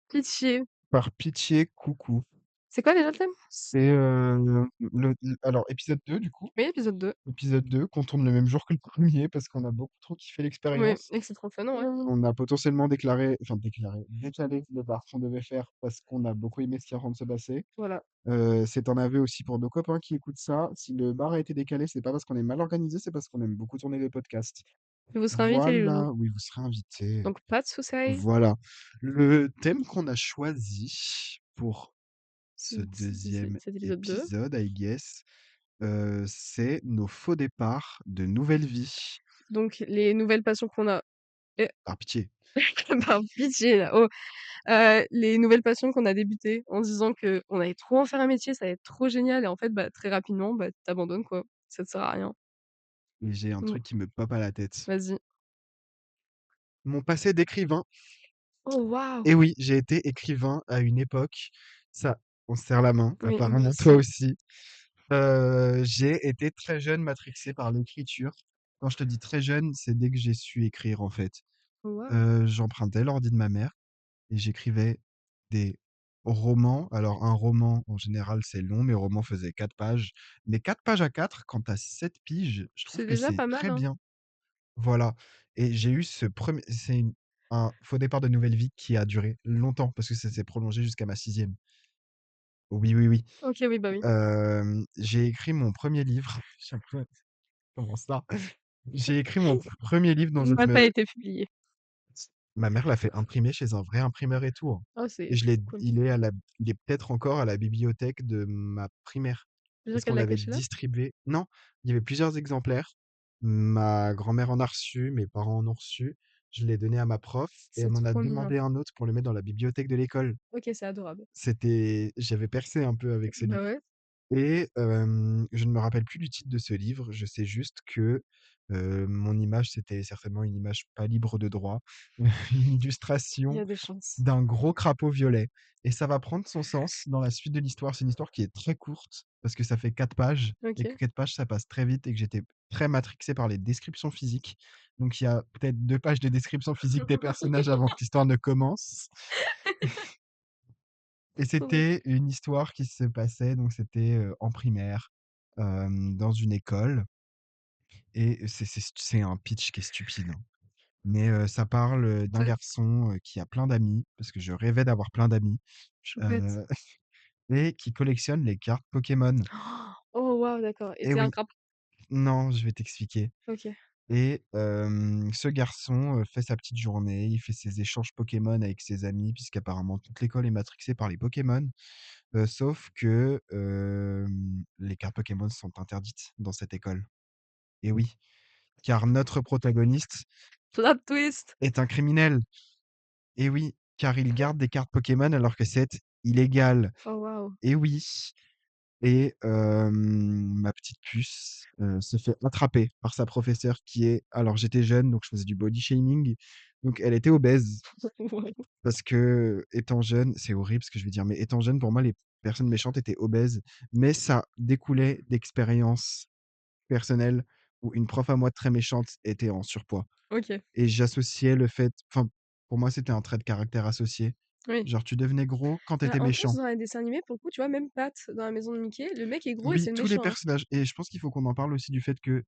Pitié. Par pitié, coucou. C'est quoi déjà le thème? C'est alors, épisode 2 du coup. Oui, épisode 2. Épisode 2 qu'on tourne le même jour que le premier parce qu'on a beaucoup trop kiffé Oui, l'expérience. et que c'est trop fun, ouais. On a potentiellement décalé le bar qu'on devait faire parce qu'on a beaucoup aimé ce qui est en train de se passer. Voilà. C'est un aveu aussi pour nos copains qui écoutent ça. Si le bar a été décalé, c'est pas parce qu'on est mal organisé, c'est parce qu'on aime beaucoup tourner les podcasts. Et vous serez invités les loulous. Voilà, oui, vous serez invités. Donc pas de soucis. Voilà. Le thème qu'on a choisi pour ce C'est deuxième cet épisode 2. épisode, I guess, c'est nos faux départs de nouvelle vie. Donc les nouvelles passions qu'on a et Par pitié. par pitié là, oh, les nouvelles passions qu'on a débutées en se disant qu'on allait trop en faire un métier, ça allait être trop génial et en fait, bah, très rapidement, bah, tu abandonnes quoi. Ça te sert à rien. Et j'ai un Mmh, truc qui me pop à la tête. vas-y. Mon passé d'écrivain. Oh waouh! Et oui, j'ai été écrivain à une époque. Ça, on se serre la main, Oui, moi apparemment toi aussi. aussi. J'ai été très jeune matrixé par l'écriture. Quand je te dis très jeune, c'est dès que j'ai su écrire en fait. Oh waouh! J'empruntais l'ordi de ma mère et j'écrivais des romans. Alors un roman, en général, c'est long, mes romans faisaient 4 pages. Mais 4 pages à 4, quand tu as 7 piges, je trouve C'est que déjà c'est pas mal, très hein. bien. Voilà. Et j'ai eu un faux départ de Nouvelle Vie qui a duré longtemps parce que ça s'est prolongé jusqu'à ma sixième. Oui, oui, oui. OK, oui, bah, oui. J'ai écrit mon premier livre. Chaque fois, comment ça? J'ai écrit mon premier livre dont je N'a me pas été publié. ma mère l'a fait imprimer chez un vrai imprimeur et tout, hein. Oh, Et c'est je l'ai trop cool. il est peut-être encore à la bibliothèque de ma primaire Tu veux dire parce qu'on qu'elle l'a l'avait caché là? distribué. Non, il y avait plusieurs exemplaires. Ma grand-mère en a reçu, mes parents en ont reçu. Je l'ai donné à ma prof et elle C'est m'en a trop mignon. demandé un autre pour le mettre dans la bibliothèque de l'école. OK, c'est adorable. J'avais percé un peu avec ce Bah, livre. ouais. Et je ne me rappelle plus du titre de ce livre. Je sais juste que, mon image, c'était certainement une image pas libre de droit, une Il y illustration a des chances. d'un gros crapaud violet et ça va prendre son sens dans la suite de l'histoire. C'est une histoire qui est très courte parce que ça fait 4 pages et que OK. 4 pages, ça passe très vite et que j'étais très matrixé par les descriptions physiques. Donc il y a peut-être 2 pages de description physique des personnages avant que l'histoire ne commence. Et Trop drôle. c'était une histoire qui se passait, donc c'était, en primaire, dans une école et c'est un pitch qui est stupide, hein. Mais, ça parle, d'un C'est garçon, qui a plein d'amis, parce que je rêvais d'avoir plein d'amis, choupette. heu et qui collectionne les cartes Pokémon. Oh waouh, d'accord et Et tu un oui, crapaud? non, je vais t'expliquer. OK. Et ce garçon, fait sa petite journée, il fait ses échanges Pokémon avec ses amis, puisqu'apparemment toute l'école est matrixée par les Pokémon. Sauf que, les cartes Pokémon sont interdites dans cette école. Et oui, car notre protagoniste Plot twist! est un criminel. Et oui, car il garde des cartes Pokémon alors que c'est illégal. Oh waouh. Et oui. Et ma petite puce, se fait attraper par sa professeure qui est alors j'étais jeune, donc je faisais du body shaming, donc elle était obèse Ouais. parce que étant jeune c'est horrible ce que je vais dire, mais étant jeune, pour moi, les personnes méchantes étaient obèses, mais ça découlait d'expériences personnelles où une prof à moi très méchante était en surpoids OK. et j'associais le fait enfin, pour moi, c'était un trait de caractère associé. Oui. Genre tu devenais gros quand tu Bah, étais en plus, méchant. dans les dessins animés, pour le coup, tu vois, même Pat dans La Maison de Mickey, le mec est gros et Oui, c'est le tous les méchant, hein. personnages et je pense qu'il faut qu'on en parle aussi du fait que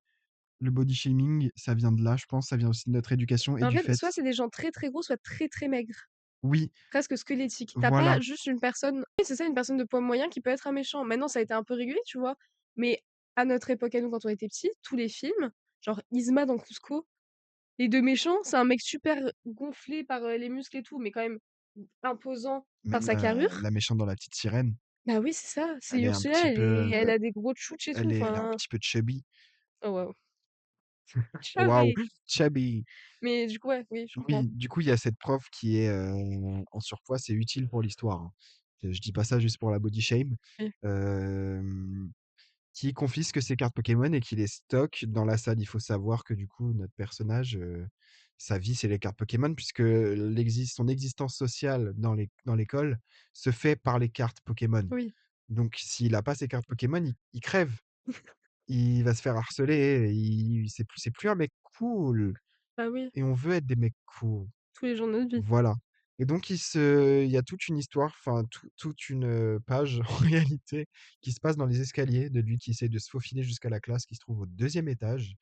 le body shaming, ça vient de là, je pense, ça vient aussi de notre éducation et Bah, en du fait, fait soit c'est des gens très, très gros, soit très, très maigres. oui, Presque squelettique. Tu pas voilà, juste une personne oui, c'est ça, une personne de poids moyen qui peut être un méchant. Maintenant, ça a été un peu régulé, tu vois? Mais à notre époque, à nous, quand on était petits, tous les films, genre Yzma dans Cusco, les 2 méchants, c'est un mec super gonflé par, les muscles et tout, mais quand même imposant par même sa carrure. la méchante dans La Petite Sirène, Bah oui, c'est ça, c'est elle est un Ursula, petit peu, elle a des gros tchouches et tout, elle est un enfin petit peu chubby. oh waouh. Waouh, Chubby! chubby. Mais du coup, ouais, oui, je comprends. Oui, du coup, il y a cette prof qui est, en surpoids, c'est utile pour l'histoire, hein. Je dis pas ça juste pour la body shame. Oui. Hem Qui confisque ses cartes Pokémon et qui les stocke dans la salle. Il faut savoir que du coup, notre personnage, sa vie, c'est les cartes Pokémon puisque son existence sociale dans l'école se fait par les cartes Pokémon. Oui. Donc s'il a pas ses cartes Pokémon, il crève. Il va se faire harceler, c'est plus un mec cool Bah oui, et on veut être des mecs cool. tous les jours de notre vie. Voilà Et donc il y a toute une histoire, enfin toute une, page en réalité qui se passe dans les escaliers de lui qui essaie de se faufiler jusqu'à la classe qui se trouve au deuxième étage,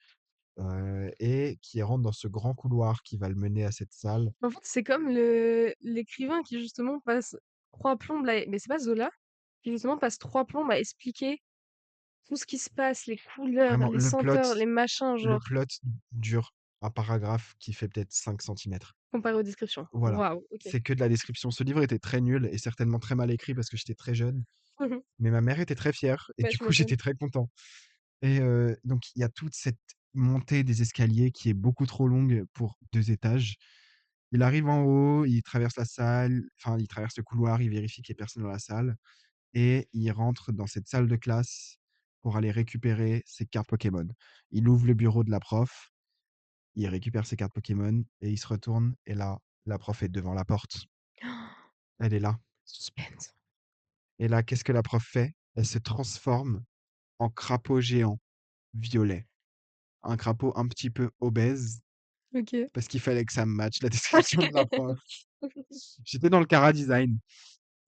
et qui rentre dans ce grand couloir qui va le mener à cette salle. En fait, c'est comme l'écrivain qui justement passe 3 plombes là mais c'est pas Zola? Qui justement passe 3 plombes à expliquer tout ce qui se passe, les couleurs, Vraiment les senteurs, les machins, le genre, plot dure un paragraphe qui fait peut-être 5 centimètres. comparé aux descriptions. Voilà, Waouh, OK. c'est que de la description. Ce livre était très nul et certainement très mal écrit parce que j'étais très jeune, Mmh. mais ma mère était très fière et Ouais, du tu coup m'étonnes. j'étais très content. Et donc il y a toute cette montée des escaliers qui est beaucoup trop longue pour 2 étages. Il arrive en haut, il traverse la salle, enfin il traverse le couloir, il vérifie qu'il y ait personne dans la salle et il rentre dans cette salle de classe pour aller récupérer ses cartes Pokémon. Il ouvre le bureau de la prof, il récupère ses cartes Pokémon et il se retourne et là, la prof est devant la porte. Elle est là. Suspense. Et là, qu'est-ce que la prof fait? Elle se transforme en crapaud géant violet. Un crapaud un petit peu obèse OK. parce qu'il fallait que ça matche la description de la OK. prof. J'étais dans le Cara Design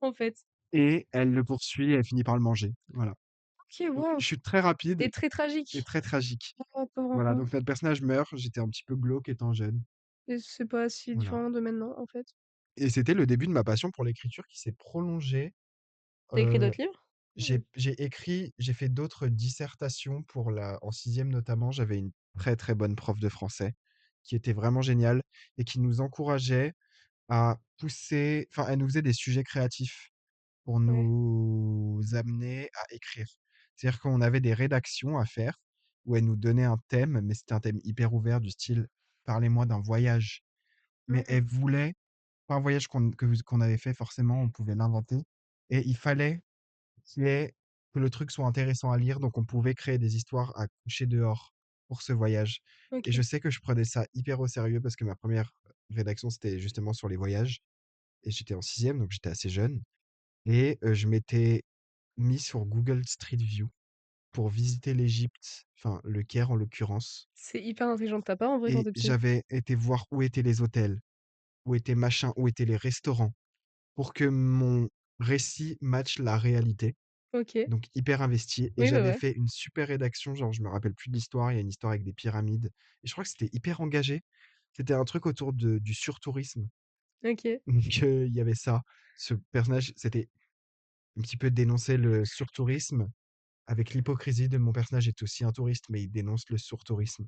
En fait. et elle le poursuit et elle finit par le manger. Voilà. OK, Donc, waouh! chute très rapide Et très et tragique. très tragique. Oh, pauvre Voilà, enfant. donc notre personnage meurt. J'étais un petit peu glauque étant jeune. Et c'est pas si Voilà. différent de maintenant, en fait. Et c'était le début de ma passion pour l'écriture qui s'est prolongée. Tu as écrit Euh, d'autres livres? Mmh. j'ai fait d'autres dissertations pour en sixième notamment. J'avais une très très bonne prof de français qui était vraiment géniale et qui nous encourageait à pousser, enfin, elle nous faisait des sujets créatifs pour Ouais. nous amener à écrire. C'est-à-dire qu'on avait des rédactions à faire où elle nous donnait un thème, mais c'était un thème hyper ouvert du style parlez-moi d'un voyage. Mais Mmh. elle voulait, pas un voyage qu'on avait fait forcément, on pouvait l'inventer. Et il fallait qu'il y ait- que le truc soit intéressant à lire, donc on pouvait créer des histoires à coucher dehors pour ce voyage. Et je OK. sais que je prenais ça hyper au sérieux parce que ma première rédaction, c'était justement sur les voyages. Et j'étais en sixième, donc j'étais assez jeune. Et je m'étais mis sur Google Street View pour visiter l'Égypte, enfin le Caire en l'occurrence. C'est hyper intelligent de ta part, en vrai, quand Et tu petit. j'avais été voir où étaient les hôtels, où étaient machin, où étaient les restaurants, pour que mon récit matche la réalité. OK. Donc hyper investi. Et Oui, bah, j'avais ouais. fait une super rédaction, genre je me rappelle plus de l'histoire, il y a une histoire avec des pyramides. Et je crois que c'était hyper engagé. C'était un truc autour du surtourisme. OK. Donc il y avait ça. Ce personnage, c'était un petit peu dénoncer le surtourisme avec l'hypocrisie de mon personnage est aussi un touriste, mais il dénonce le surtourisme.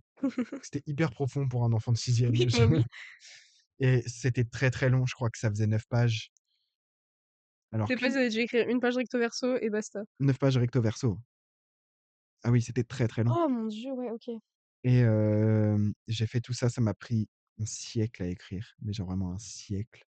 C'était hyper profond pour un enfant de sixième. Oui, bah, oui. Et c'était très très long, je crois que ça faisait 9 pages. Alors Des que fois, ils dû écrire une page recto verso et basta. 9 pages recto verso. Ah oui, c'était très très long. Oh mon Dieu, ouais, OK. Et j'ai fait tout ça, ça m'a pris un siècle à écrire, mais genre vraiment un siècle.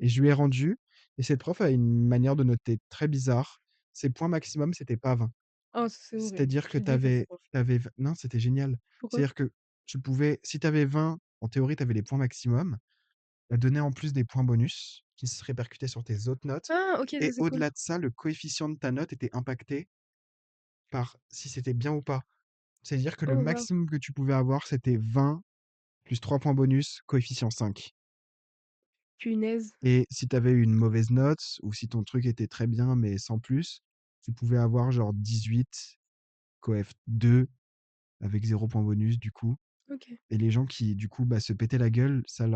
Et je lui ai rendu, et cette prof a une manière de noter très bizarre. Ses points maximum, c'était pas 20. Oh, c'est horrible. C'est-à-dire que Je déteste ces profs. non, c'était génial. Pourquoi? C'est-à-dire que tu pouvais si tu avais 20, en théorie, tu avais les points maximum. Elle donnait en plus des points bonus qui se répercutaient sur tes autres notes. Ah, OK, ça, Et c'est cool. au-delà de ça, le coefficient de ta note était impacté par si c'était bien ou pas. C'est-à-dire que le Oh, waouh. maximum que tu pouvais avoir, c'était 20 plus 3 points bonus, coefficient 5. Punaise. Et si tu avais une mauvaise note, ou si ton truc était très bien mais sans plus, tu pouvais avoir genre 18, coef 2, avec 0 point bonus du coup. OK. Et les gens qui, du coup, bah, se pétaient la gueule, ça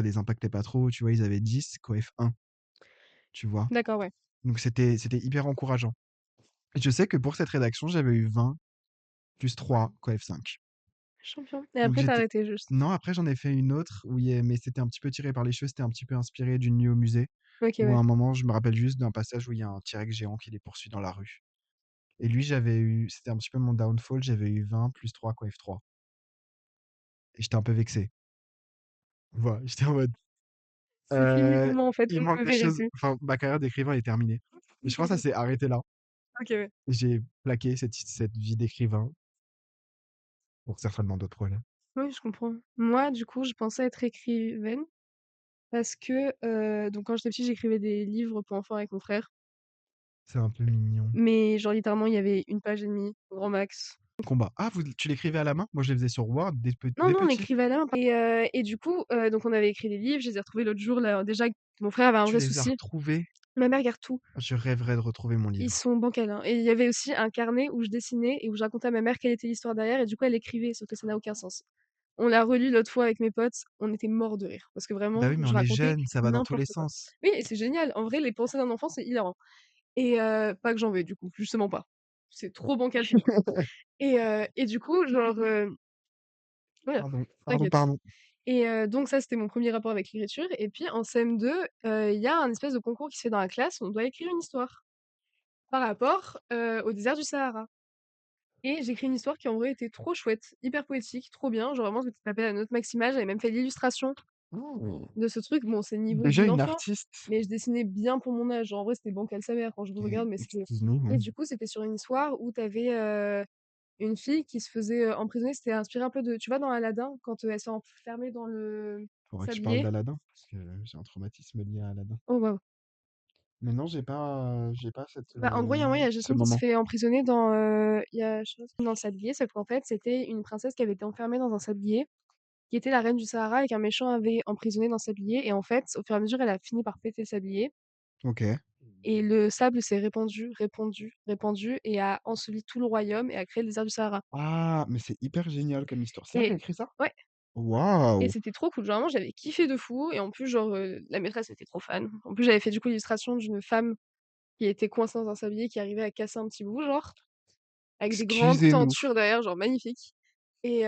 les impactait pas trop, tu vois, ils avaient 10, coef 1, tu vois. D'accord, ouais. Donc c'était hyper encourageant. Et je sais que pour cette rédaction, j'avais eu 20 plus 3, coef 5. Champion. Et Donc après, tu as j'étais arrêté juste. non, après j'en ai fait une autre où mais c'était un petit peu tiré par les cheveux, c'était un petit peu inspiré d'une nuit au musée, OK, où à ouais. un moment, je me rappelle juste d'un passage où il y a un T-Rex géant qui les poursuit dans la rue. Et lui, c'était un petit peu mon downfall, j'avais eu 20 plus 3, coef 3. Et j'étais un peu vexé. Voilà, j'étais en mode C'est fini pour Heu, moi, en fait, il vous ne manque me des verrez choses, plus. enfin, ma carrière d'écrivain est terminée. Et je pense que ça s'est arrêté là. OK, ouais. J'ai plaqué cette vie d'écrivain pour certainement d'autres projets. Oui, je comprends. Moi, du coup, je pensais être écrivaine parce que, donc quand j'étais petite, j'écrivais des livres pour enfants avec mon frère, C'est un peu mignon. mais genre littéralement, il y avait une page et demie, grand max. Combat. Ah, vous tu l'écrivais à la main? Moi, je les faisais sur Word Non, dès non, on petit. écrivait à la main et du coup, donc on avait écrit des livres, je les ai retrouvés l'autre jour là, déjà mon frère avait un Tu vrai les as souci. retrouvés? Ma mère garde tout. Ah, je rêverais de retrouver mon Ils livre. sont bancals, hein, et il y avait aussi un carnet où je dessinais et où je racontais à ma mère quelle était l'histoire derrière et du coup elle écrivait, sauf que ça n'a aucun sens. On l'a relu l'autre fois avec mes potes, on était morts de rire parce que Bah vraiment oui, mais je on est racontais jeunes, ça va dans tous les n'importe quoi. sens. Oui et c'est génial, en vrai les pensées d'un enfant c'est hilarant et pas que j'en veux du coup, justement pas. C'est trop bancal pour moi et du coup genre, voilà, Pardon, pardon, t'inquiète pardon. et donc ça c'était mon premier rapport avec l'écriture et puis en CM2, il y a un espèce de concours qui se fait dans la classe, on doit écrire une histoire par rapport, au désert du Sahara. Et j'écris une histoire qui en vrai était trop chouette, hyper poétique, trop bien, genre vraiment je m'étais tapée la note maximale, j'avais même fait l'illustration Oh! de ce truc. Bon, c'est le niveau Déjà d'une une enfant, artiste. mais je dessinais bien pour mon âge. Genre, en vrai, c'était bancal sa mère quand je me OK, regarde, mais c'était excuse-nous, et hein. du coup, c'était sur une histoire où t'avais une fille qui se faisait, emprisonner. C'était inspiré un peu de tu vois dans Aladdin quand, elle s'est enfermée dans le Faudrait que je parle sablier? d'Aladin, parce que j'ai un traumatisme lié à Aladin. Oh waouh! Mais non, j'ai pas cette, Bah, en gros, il y a un moment, il y a ce Jasmine qui se moment. fait emprisonner dans, il y a je sais pas dans le sablier, sauf qu'en fait, c'était une princesse qui avait été enfermée dans un sablier qui était la reine du Sahara et qu'un méchant avait emprisonnée dans le sablier et en fait, au fur et à mesure, elle a fini par péter le sablier OK. et le sable s'est répandu, répandu, répandu et a enseveli tout le royaume et a créé le désert du Sahara Ah, mais c'est hyper génial comme histoire. C'est elle qui a et écrit ça? ouais et Waouh! c'était trop cool. Genre vraiment, j'avais kiffé de fou et en plus, genre, la maîtresse était trop fan. En plus, j'avais fait du coup l'illustration d'une femme qui était coincée dans un sablier qui arrivait à casser un petit bout genre, avec des grandes Excusez-nous. tentures derrière, genre magnifique et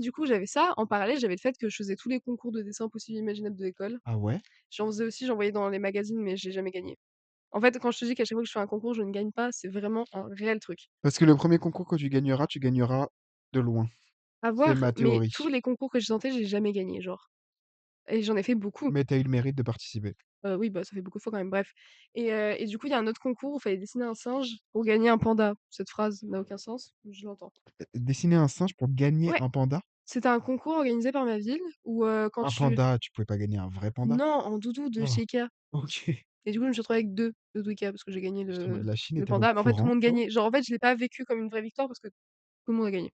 du coup, j'avais ça. En parallèle, j'avais le fait que je faisais tous les concours de dessin possibles et imaginables de l'école. Ah ouais? J'en faisais aussi, j'envoyais dans les magazines, mais j'ai jamais gagné. En fait, quand je te dis qu'à chaque fois que je fais un concours, je ne gagne pas, c'est vraiment un réel truc. Parce que le premier concours que tu gagneras de loin. À C'est voir, ma mais théorie. tous les concours que j'ai tentés, j'ai jamais gagné, genre. Et j'en ai fait beaucoup. Mais tu as eu le mérite de participer. Oui, bah, ça fait beaucoup de fois quand même, bref. Et du coup, il y a un autre concours où il fallait dessiner un singe pour gagner un panda. Cette phrase n'a aucun sens, je l'entends. Dessiner un singe pour gagner Ouais, un panda? c'était un concours organisé par ma ville où quand Un tu. panda, tu pouvais pas gagner un vrai panda? Non, en doudou de Oh, chez Ikea. OK. Et du coup, je me suis retrouvée avec 2 doudous Ikea parce que j'ai gagné J'étais en mode, le la Chine le est-elle au panda. Mais en fait, tout le courant, monde toi? gagnait. Genre, en fait, je l'ai pas vécu comme une vraie victoire parce que tout le monde a gagné.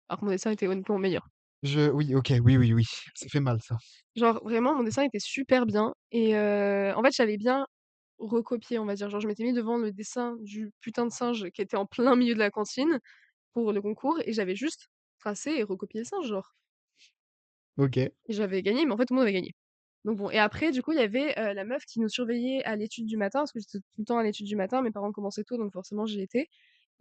Alors que mon dessin était honnêtement meilleur. Oui, OK, oui, oui, oui. Ça fait mal ça. Genre vraiment mon dessin était super bien et en fait j'avais bien recopié on va dire. Genre je m'étais mis devant le dessin du putain de singe qui était en plein milieu de la cantine pour le concours et j'avais juste tracé et recopié le singe genre OK. et j'avais gagné mais en fait tout le monde avait gagné. Donc bon et après du coup il y avait, la meuf qui nous surveillait à l'étude du matin parce que j'étais tout le temps à l'étude du matin, mes parents commençaient tôt donc forcément j'y étais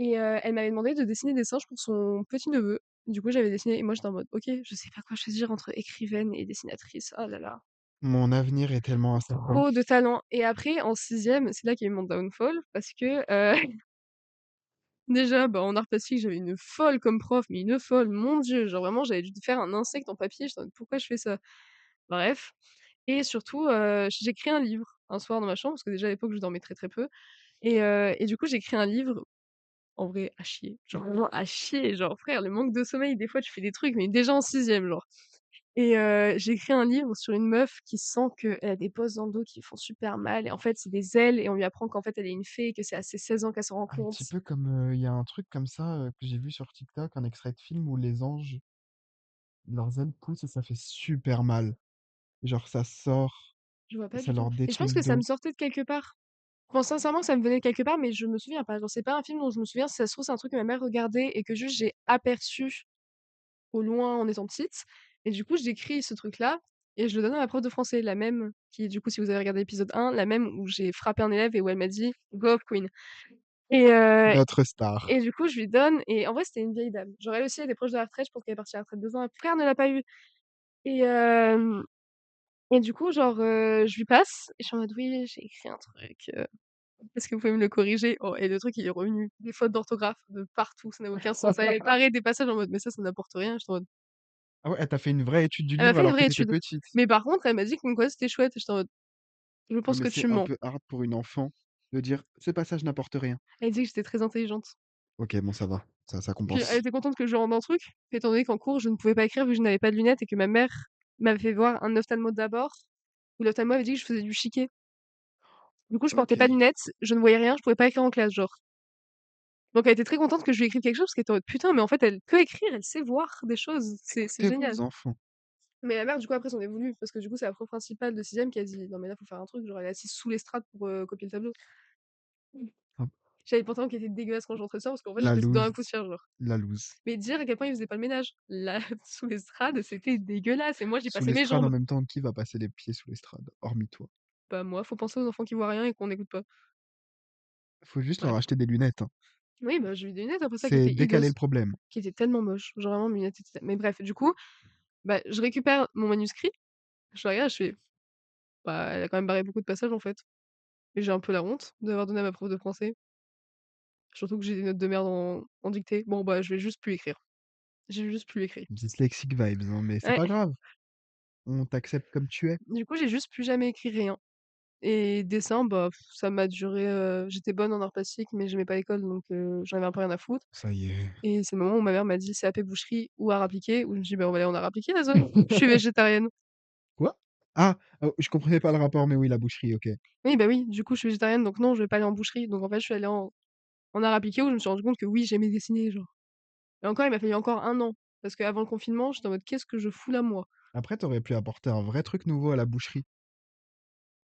et elle m'avait demandé de dessiner des singes pour son petit-neveu. Du coup j'avais dessiné et moi j'étais en mode: «OK, je sais pas quoi choisir entre écrivaine et dessinatrice. Oh là là». Mon avenir est tellement incertain. Trop de talent et après en 6e, c'est là qu'il y a eu mon downfall parce que, déjà, bah, en art plastique, j'avais une folle comme prof, mais une folle, mon Dieu! Genre vraiment, j'avais dû faire un insecte en papier, j'étais en mode: «Pourquoi je fais ça?» Bref et surtout, j'ai écrit un livre un soir dans ma chambre parce que déjà à l'époque, je dormais très, très peu et du coup, j'ai écrit un livre, en vrai à chier, genre vraiment à chier, genre frère, le manque de sommeil, des fois, tu fais des trucs, mais déjà en 6e genre. Et j'ai écrit un livre sur une meuf qui sent qu'elle a des bosses dans le dos qui font super mal et en fait, c'est des ailes et on lui apprend qu'en fait, elle est une fée et que c'est à ses 16 ans qu'elle s'en rend Un petit compte. peu comme, il y a un truc comme ça, que j'ai vu sur TikTok, un extrait de film où les anges, leurs ailes poussent et ça fait super mal. Genre ça sort Je vois et pas ça du tout leur et je détruit pense le que ça me dos. sortait de quelque part. Je pense sincèrement que ça me venait de quelque part, mais je me souviens pas. Genre, c'est pas un film dont je me souviens. Si ça se trouve, c'est un truc que ma mère regardait et que juste j'ai aperçu au loin en étant petite et du coup, j'écris ce truc-là et je le donne à ma prof de français, la même qui, du coup, si vous avez regardé l'épisode 1, la même où j'ai frappé un élève et où elle m'a dit: «Go off queen» et Notre star. Et du coup, je lui donne et en vrai, c'était une vieille dame. Genre elle aussi, elle est proche de la retraite, je pense qu'elle est partie à la retraite 2 ans, mon frère ne l'a pas eu et et du coup, genre, je lui passe et je suis en mode: «Oui, j'ai écrit un truc, est-ce que vous pouvez me le corriger?» Oh et le truc, il est revenu. Des fautes d'orthographe de partout, ça n'a aucun sens. Elle avait barré des passages en mode: «Mais ça n'apporte rien». J'étais en mode Ah ouais, elle t'a fait une vraie étude du elle m'a livre fait une alors que vraie tu étais étude. petite? Mais par contre, elle m'a dit comme quoi c'était chouette. J'étais en mode: «Je Oui, pense mais que c'est tu un mens». peu hard pour une enfant de dire: «Ce passage n'apporte rien». Elle dit que j'étais très intelligente. OK, bon ça va, ça Puis elle compense. était contente que je lui rende un truc, étant donné qu'en cours, je ne pouvais pas écrire vu que je n'avais pas de lunettes et que ma mère m'avait fait voir un ophtalmo d'abord, où l'ophtalmo avait dit que je faisais du chiqué. Du coup, je portais pas de OK. lunettes, je ne voyais rien, je pouvais pas écrire en classe, genre. Donc elle était très contente que je lui écrive quelque chose parce qu'elle était en mode: «Putain, mais en fait, elle peut écrire, elle sait voir des choses, c'est De génial». bons enfants. Mais ma mère, du coup, après, s'en est voulu parce que, du coup, c'est la prof principale de 6e qui a dit: «Non, mais là, faut faire un truc». Genre, elle est assise sous l'estrade pour, copier le tableau. Mmh. Hop, J'avais le pantalon qui était dégueulasse quand je rentrais le soir parce qu'en fait, la j'étais dans loose, la poussière, genre. la loose. Mais dire à quel point il faisait pas le ménage. Là, sous l'estrade, c'était dégueulasse et moi, j'y Sous passais mes l'estrade en jambes. même temps, qui va passer les pieds sous l'estrade? Hormis toi. Bah, moi, faut penser aux enfants qui voient rien et qu'on n'écoute pas. Faut juste leur Bref. acheter des lunettes, hein. Oui, bah, j'ai eu des lunettes après ça qui C'est étaient décaler hideuse, le problème. qui étaient tellement moches. Genre vraiment mes lunettes étaient mais bref, du coup, bah, je récupère mon manuscrit, je le regarde, je fais: «Bah, elle a quand même barré beaucoup de passages, en fait» et j'ai un peu la honte d'avoir donné à ma prof de français, surtout que j'ai des notes de merde en dictée. Bon, bah, je vais juste plus écrire. J'ai juste plus écrit. Dyslexic vibes, hein, mais c'est Ouais, pas grave. On t'accepte comme tu es. du coup, j'ai juste plus jamais écrit rien et dessin, bah, ça m'a duré, j'étais bonne en arts plastiques mais j'aimais pas l'école donc j'en avais un peu rien à foutre Ça y est. et c'est le moment où ma mère m'a dit: «CAP boucherie ou arts appliqués» où je me suis dit: «Bah, on va aller en arts appliqués, la zone. Je suis végétarienne». Quoi? Ah! Oh, je comprenais pas le rapport, mais oui, la boucherie, OK. Oui, bah, oui, du coup, je suis végétarienne donc non, je vais pas aller en boucherie donc en fait, je suis allée en arts appliqués où je me suis rendue compte que oui, j'aimais dessiner, genre et encore, il m'a fallu encore 1 an parce qu'avant le confinement, j'étais en mode: «Qu'est-ce que je fous là, moi?» Après, tu aurais pu apporter un vrai truc nouveau à la boucherie.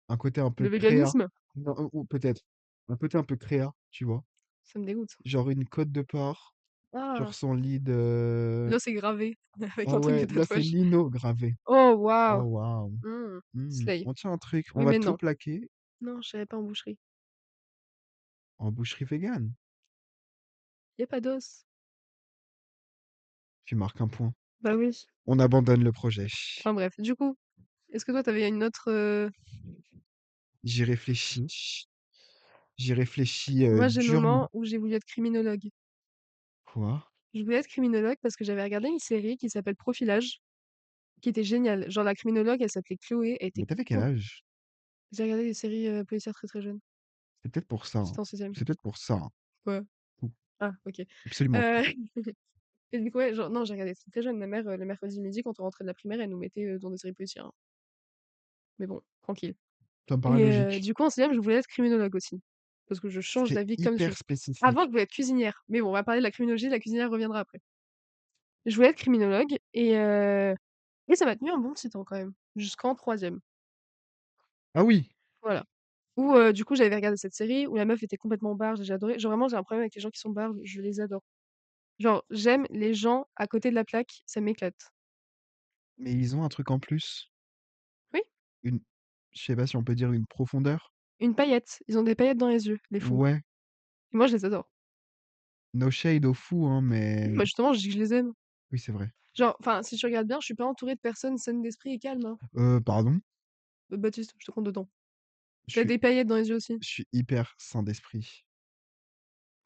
Un côté un Le peu créa. véganisme? Non, ou peut-être un côté un peu créa, tu vois? Ça me dégoûte. Genre une côte de porc, Ah! sur son lit Là, c'est gravé avec ah un truc de ouais, là, c'est tatouage. lino gravé. Oh Oh waouh! waouh! Mmh. Slay. On tient un truc, on Oui, va mais tout non. plaquer Non, j'irai pas en boucherie. en boucherie végane. Y a pas d'os. Tu marques un point. Bah oui. On abandonne le projet. Enfin bref, du coup, est-ce que toi, t'avais une autre, J'y réfléchis. J'y réfléchis, moi, j'ai le durement. moment où j'ai voulu être criminologue. Quoi? Je voulais être criminologue parce que j'avais regardé une série qui s'appelle Profilage, qui était géniale. Genre la criminologue, elle s'appelait Chloé, elle était Mais tu avais quel trop âge? j'ai regardé des séries, policières très, très jeune. C'est peut-être pour ça, hein. J'étais en 6e. C'est peut-être pour ça, hein. Ouais. Ou Ah OK. absolument pas. Heu et du coup, ouais, genre non, j'ai regardé très, très jeune. Ma mère, le mercredi midi, quand on rentrait de la primaire, elle nous mettait, dans des séries policières, hein. Mais bon, tranquille Ça me paraît et logique. du coup, en 6e, je voulais être criminologue aussi parce que je change C'est d'avis comme je hyper avant, je spécifique. voulais être cuisinière, mais bon, on va parler de la criminologie, la cuisinière reviendra après. Je voulais être criminologue et ça m'a tenu un bon petit temps quand même, jusqu'en 3e. Ah oui! Voilà. Où, du coup, j'avais regardé cette série où la meuf était complètement barge et j'ai adoré. Genre vraiment, j'ai un problème avec les gens qui sont barges, je les adore. Genre, j'aime les gens à côté de la plaque, ça m'éclate. Mais ils ont un truc en plus, Oui, une je sais pas si on peut dire une profondeur? une paillette, ils ont des paillettes dans les yeux, les fous Ouais, et moi je les adore. no shade aux fous, hein, Oui, mais bah, justement, je dis que je les aime. oui, c'est vrai. Genre, enfin, si tu regardes bien, je suis pas entourée de personnes saines d'esprit et calmes, hein. Pardon? Baptiste, je te compte dedans. Je Tu as suis des paillettes dans les yeux aussi, je suis hyper sain d'esprit.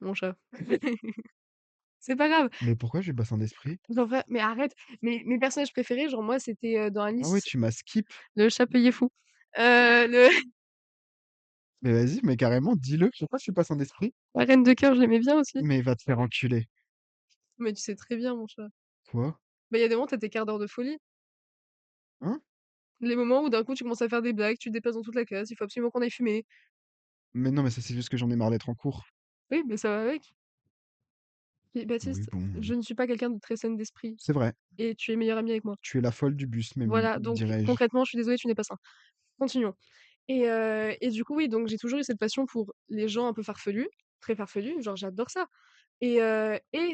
mon chat. C'est pas grave. Mais pourquoi je suis pas sain d'esprit? Genre vrai mais arrête, mes personnages préférés, genre moi, c'était, dans Ah ouais, Alice, tu m'as skip? le chapelier fou. Le Mais vas-y, mais carrément, dis-le. Pourquoi je suis pas sain d'esprit? la reine de cœur, je l'aimais bien aussi. Mais va te faire enculer. Mais tu sais très bien, mon chat. Quoi? Bah, il y a des moments, tu as tes quarts d'heure de folie. Hein? Les moments où d'un coup, tu commences à faire des blagues, tu te déplaces dans toute la classe, il faut absolument qu'on aille fumer. Mais non, mais ça, c'est juste que j'en ai marre d'être en cours. Oui, mais ça va avec. Puis Oui, Baptiste, bon, je ne suis pas quelqu'un de très sain d'esprit c'est vrai. et tu es meilleur ami avec moi. Tu es la folle du bus même, Voilà, donc dirais-je. concrètement, je suis désolée, tu n'es pas sain. Continuons et du coup, oui, donc j'ai toujours eu cette passion pour les gens un peu farfelus, très farfelus, genre j'adore ça et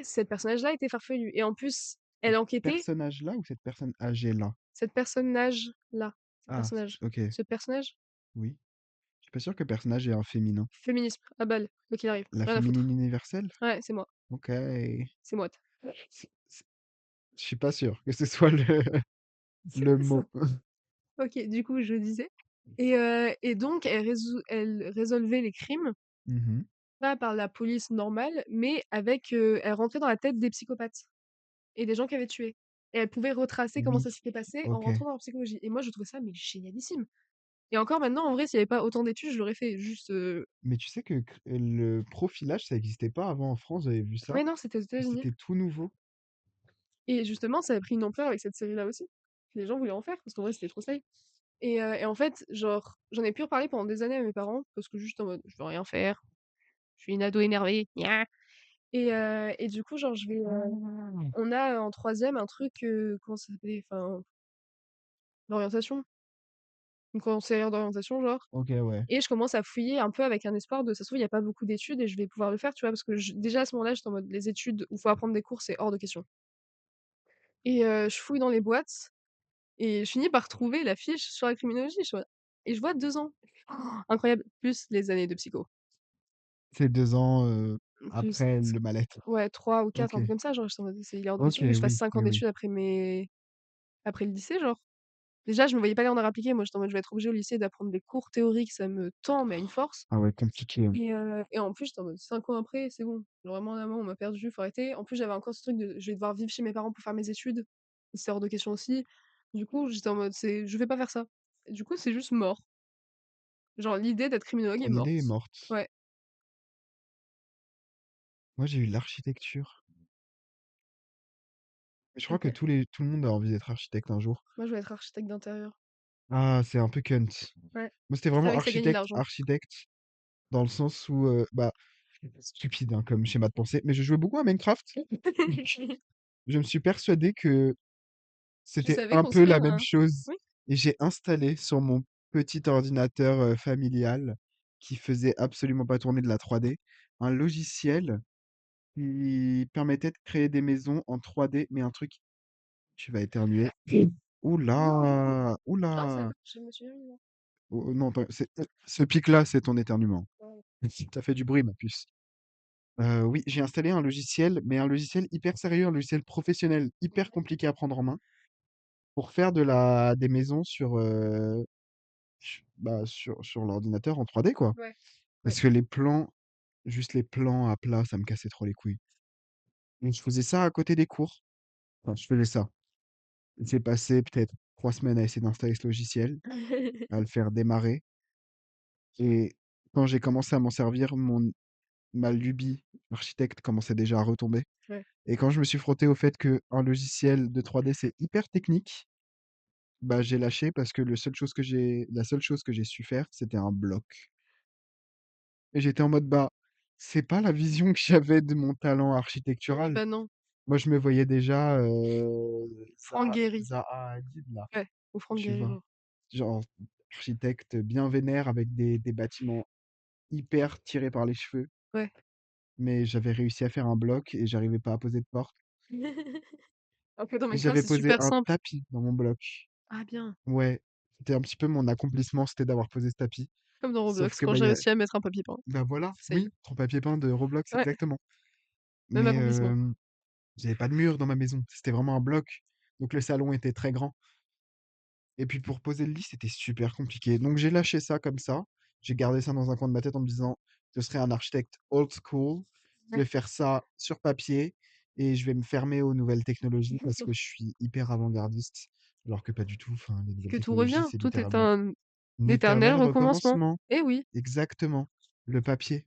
cette personnage-là était farfelue et en plus, elle Cette enquêtait personnage-là ou cette personne âgée-là? cette personnage-là, ce Ah, personnage OK, ce personnage, oui. Je suis pas sûr que personnage ait un féminin. féminisme, à balle, quoi qu'il arrive, La rien à féminine foutre. universelle? Ouais, c'est moi, OK. C'est c'est moi. c'est je suis pas sûr que ce soit le C'est le ça. mot. OK, du coup, je disais et donc elle résolvait les crimes, Mmh. pas par la police normale, mais avec, elle rentrait dans la tête des psychopathes et des gens qui avaient tué et elle pouvait retracer comment Oui, ça s'était passé en OK. rentrant dans leur psychologie et moi, je trouvais ça mais génialissime et encore maintenant, en vrai, s'il y avait pas autant d'études, je l'aurais fait juste, Mais tu sais que le profilage, ça existait pas avant en France, j'avais vu ça ouais, non, c'était aux et États-Unis c'était tout nouveau. et justement, ça a pris une ampleur avec cette série-là aussi. Les gens voulaient en faire parce qu'en vrai, c'était trop stylé et en fait, genre, j'en ai pu reparler pendant des années à mes parents parce que juste en mode: «Je veux rien faire, je suis une ado énervée, nia». Et du coup, genre, on a en troisième un truc, comment ça s'appelait? Enfin, l'orientation, une conseillère d'orientation, genre. OK, ouais. Et je commence à fouiller un peu avec un espoir de ça se trouve, il y a pas beaucoup d'études et je vais pouvoir le faire, tu vois? Parce que déjà à ce moment-là, j'étais en mode les études où faut apprendre des cours, c'est hors de question. Et je fouille dans les boîtes et je finis par trouver la fiche sur la criminologie, je vois et je vois 2 ans. Oh, incroyable, plus les années de psycho. C'est 2 ans, Plus après le mal-être. ouais 3 ou 4 OK. un truc comme ça, genre j'étais en mode: «C'est il est hors de OK, question que je fasse oui, 5 ans oui, oui. d'études après le lycée», genre. Déjà, je me voyais pas aller en art appliqué, moi j'étais en mode: «Je vais être obligée au lycée d'apprendre des cours théoriques, ça me tend, mais à une force». Ah ouais, compliqué, hein. Et en plus, j'étais en mode 5 ans après, c'est bon. Genre vraiment là, on m'a perdu, faut arrêter. En plus, j'avais encore ce truc de je vais devoir vivre chez mes parents pour faire mes études. C'est hors de question aussi. Du coup, j'étais en mode je vais pas faire ça. Et du coup, c'est juste mort. Genre l'idée d'être criminologue est Ton idée est morte. morte. Ouais, Moi, j'ai eu l'architecture. Mais je crois que OK. tout le monde a envie d'être architecte un jour. Moi, je vais être architecte d'intérieur. Ah, c'est un peu cunt. Ouais. Moi, c'était Je vraiment savais que ça gagnait de architecte, l'argent. architecte, dans le sens où, bah, stupide, hein, comme schéma de pensée, mais je jouais beaucoup à Minecraft. Je me suis persuadé que Tu c'était savais un peu construire la même un chose oui? et j'ai installé sur mon petit ordinateur, familial, qui faisait absolument pas tourner de la 3D, un logiciel qui permettait de créer des maisons en 3D, mais un truc tu vas éternuer. Ouh là! Ouh Ah ça là! va, je me suis bien mis là. Oh non, ce pic-là, c'est ton éternuement. Ouais. Tu fait du bruit, ma puce. Oui, j'ai installé un logiciel, mais un logiciel hyper sérieux, un logiciel professionnel, hyper compliqué à prendre en main, pour faire des maisons sur l'ordinateur en 3D, quoi. Ouais. Ouais. Parce que les plans, juste les plans à plat, ça me cassait trop les couilles. Donc je faisais ça à côté des cours. Enfin, je faisais ça. J'ai passé peut-être 3 semaines à essayer d'installer ce logiciel, à le faire démarrer. Et quand j'ai commencé à m'en servir, ma lubie architecte commençait déjà à retomber. Ouais. Et quand je me suis frotté au fait qu'un logiciel de 3D, c'est hyper technique, bah, j'ai lâché parce que la seule chose que j'ai su faire, c'était un bloc. Et j'étais en mode, bah, c'est pas la vision que j'avais de mon talent architectural. Bah non, Moi, je me voyais déjà Franck Gehry. Zaha Hadid, là, Ouais, ou Franck tu Gehry, vois. genre. Genre, architecte bien vénère avec des bâtiments hyper tirés par les cheveux. Ouais. Mais j'avais réussi à faire un bloc et j'arrivais pas à poser de porte. Alors que dans Et Minecraft, j'avais c'est posé super un simple. tapis dans mon bloc. Ah bien. Ouais, c'était un petit peu mon accomplissement, c'était d'avoir posé ce tapis. Comme dans Sauf Roblox, que quand bah, j'ai réussi à mettre un papier peint. bah voilà, Same. oui, ton papier peint de Roblox, Ouais, exactement. même Mais accomplissement. j'avais pas de mur dans ma maison, c'était vraiment un bloc. Donc le salon était très grand. Et puis pour poser le lit, c'était super compliqué. Donc j'ai lâché ça comme ça. J'ai gardé ça dans un coin de ma tête en me disant, je serai un architecte old school. Je Ouais. vais faire ça sur papier et je vais me fermer aux nouvelles technologies parce que je suis hyper avant-gardiste. Alors que pas du tout. Enfin, les nouvelles Que tout technologies, revient, c'est tout est littéralement un un éternel éternel recommencement. recommencement. Eh oui. Exactement. Le papier,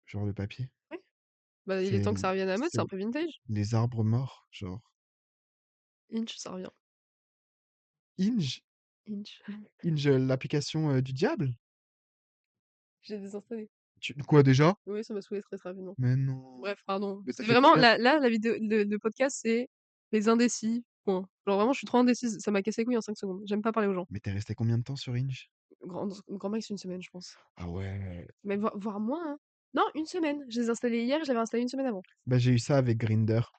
genre le papier, Oui. Bah, il est c'est temps que ça revienne à la mode, c'est un c'est peu vintage. les arbres morts, genre. Inch, ça revient. Inge, Inch. Inge, l'application du diable. J'ai désinstallé. Quoi déjà? Oui, ça m'a saoulé très, très rapidement. Mais non. Bref, pardon. Mais t'as C'est fait vraiment combien? là, la vidéo le podcast, c'est les indécis, point. Genre vraiment, je suis trop indécise, ça m'a cassé les couilles en 5 secondes. J'aime pas parler aux gens. Mais t'es resté combien de temps sur Inge? Grand max une semaine, je pense. Ah ouais. Mais voire moins, hein. Non, une semaine. Je les ai installés hier, je l'avais installé une semaine avant. Bah, j'ai eu ça avec Grindr.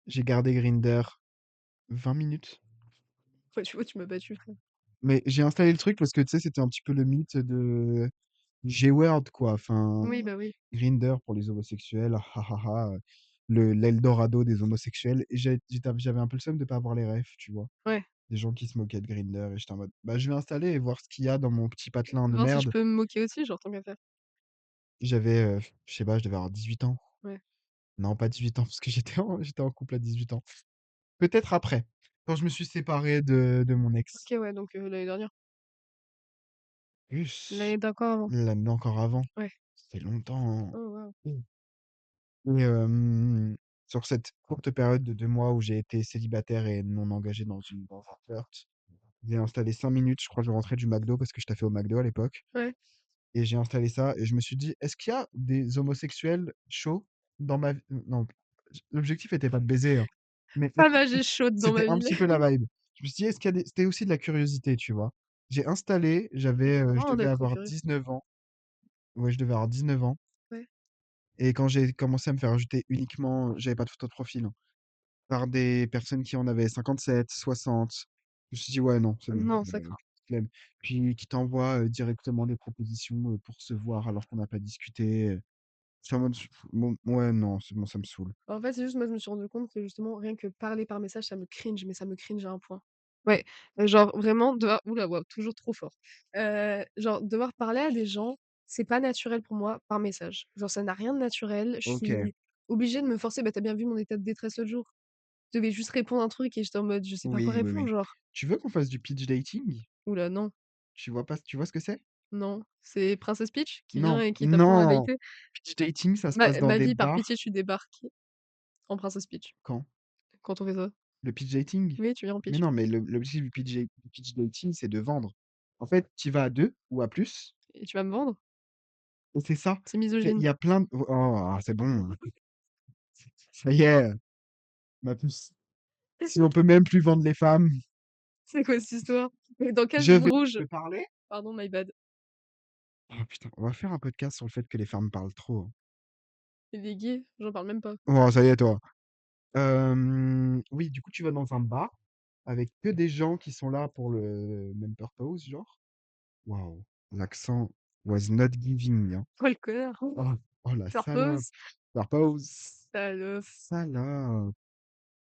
J'ai gardé Grindr 20 minutes. Ouais, tu vois, tu m'as battu, frère. Mais j'ai installé le truc parce que tu sais, c'était un petit peu le mythe de G-Word, quoi. Enfin, Oui, bah oui. Grindr pour les homosexuels, ah ah ah, l'Eldorado des homosexuels. Et j'avais un peu le seum de pas avoir les refs, tu vois. Ouais. Des gens qui se moquaient de Grindr et j'étais en mode, bah, je vais installer et voir ce qu'il y a dans mon petit patelin de Voir si je merde. peux me moquer aussi, genre tant qu'à faire. J'avais, je sais pas, je devais avoir 18 ans. Ouais. Non, pas 18 ans, parce que j'étais en couple à 18 ans. Peut-être après, quand je me suis séparé de mon ex. OK, ouais, donc l'année dernière. Plus, L'année d'encore avant. l'année encore avant. Ouais. Ça fait longtemps, hein. Oh waouh. Mm. Et sur cette courte période de 2 mois où j'ai été célibataire et non engagé dans un flirt, j'ai installé 5 minutes, je crois que je rentrais du McDo parce que je taffais au McDo à l'époque. Ouais. Et j'ai installé ça et je me suis dit, est-ce qu'il y a des homosexuels chauds? dans ma vie non, l'objectif était pas de baiser, hein, mais Pas nager chaude dans c'était ma un ville. petit peu la vibe. Je me suis dit: «Est-ce qu'il y a des» c'était aussi de la curiosité, tu vois? J'ai installé, je Marrant devais d'être trop avoir curieux. 19 ans. Ouais, je devais avoir 19 ans Ouais. et quand j'ai commencé à me faire ajouter uniquement j'avais pas de photo de profil, hein, par des personnes qui en avaient 57, 60, je me suis dit: «Ouais, non, c'est bon, Non, ça craint. flemme». Puis qui t'envoient, directement des propositions, pour se voir alors qu'on n'a pas discuté, je suis en mode: «Bon, ouais, non, c'est bon, ça me saoule». En fait, c'est juste moi, je me suis rendu compte que justement, rien que parler par message, ça me cringe, mais ça me cringe à un point. Ouais, genre vraiment devoir ouh là, waouh, toujours trop fort. Genre devoir parler à des gens, c'est pas naturel pour moi par message. Genre ça n'a rien de naturel, je OK. suis obligée de me forcer. Bah, tu bien vu mon état de détresse l'autre jour. Je devais juste répondre un truc et j'étais en mode: «Je sais pas quoi Oui, oui, répondre», oui. genre. Tu veux qu'on fasse du pitch dating? Ouh là, non, Tu vois ce que c'est? non. C'est Princess Peach qui vient Non, et qui t'apprend la non! vérité. Pitch dating, ça se passe Ma dans ma des vie, par pitié, bars. tu débarques en Princess Peach. Quand? Quand on fait ça. Le pitch dating? Oui, tu viens en Mais Peach non, mais l'objectif du pitch dating, c'est de vendre. En fait, tu vas à 2 ou à plus et tu vas me vendre? et c'est ça. C'est C'est il misogyne. y a plein de oh, ah, c'est bon, ça y est, ma puce. Si on peut même plus vendre les femmes, C'est quoi cette histoire? Mais dans quel je film vais rouge? te parler. Pardon, my bad. Oh putain, on va faire un podcast sur le fait que les femmes parlent trop, hein. Il est gay? J'en parle même pas. Oh, ça y est, toi. Oui, du coup, tu vas dans un bar avec que des gens qui sont là pour le même purpose, genre. Waouh, l'accent was not giving, hein. Oh le connard! Oh, oh la Ça salope. repose. Purpose. Salope. Salope.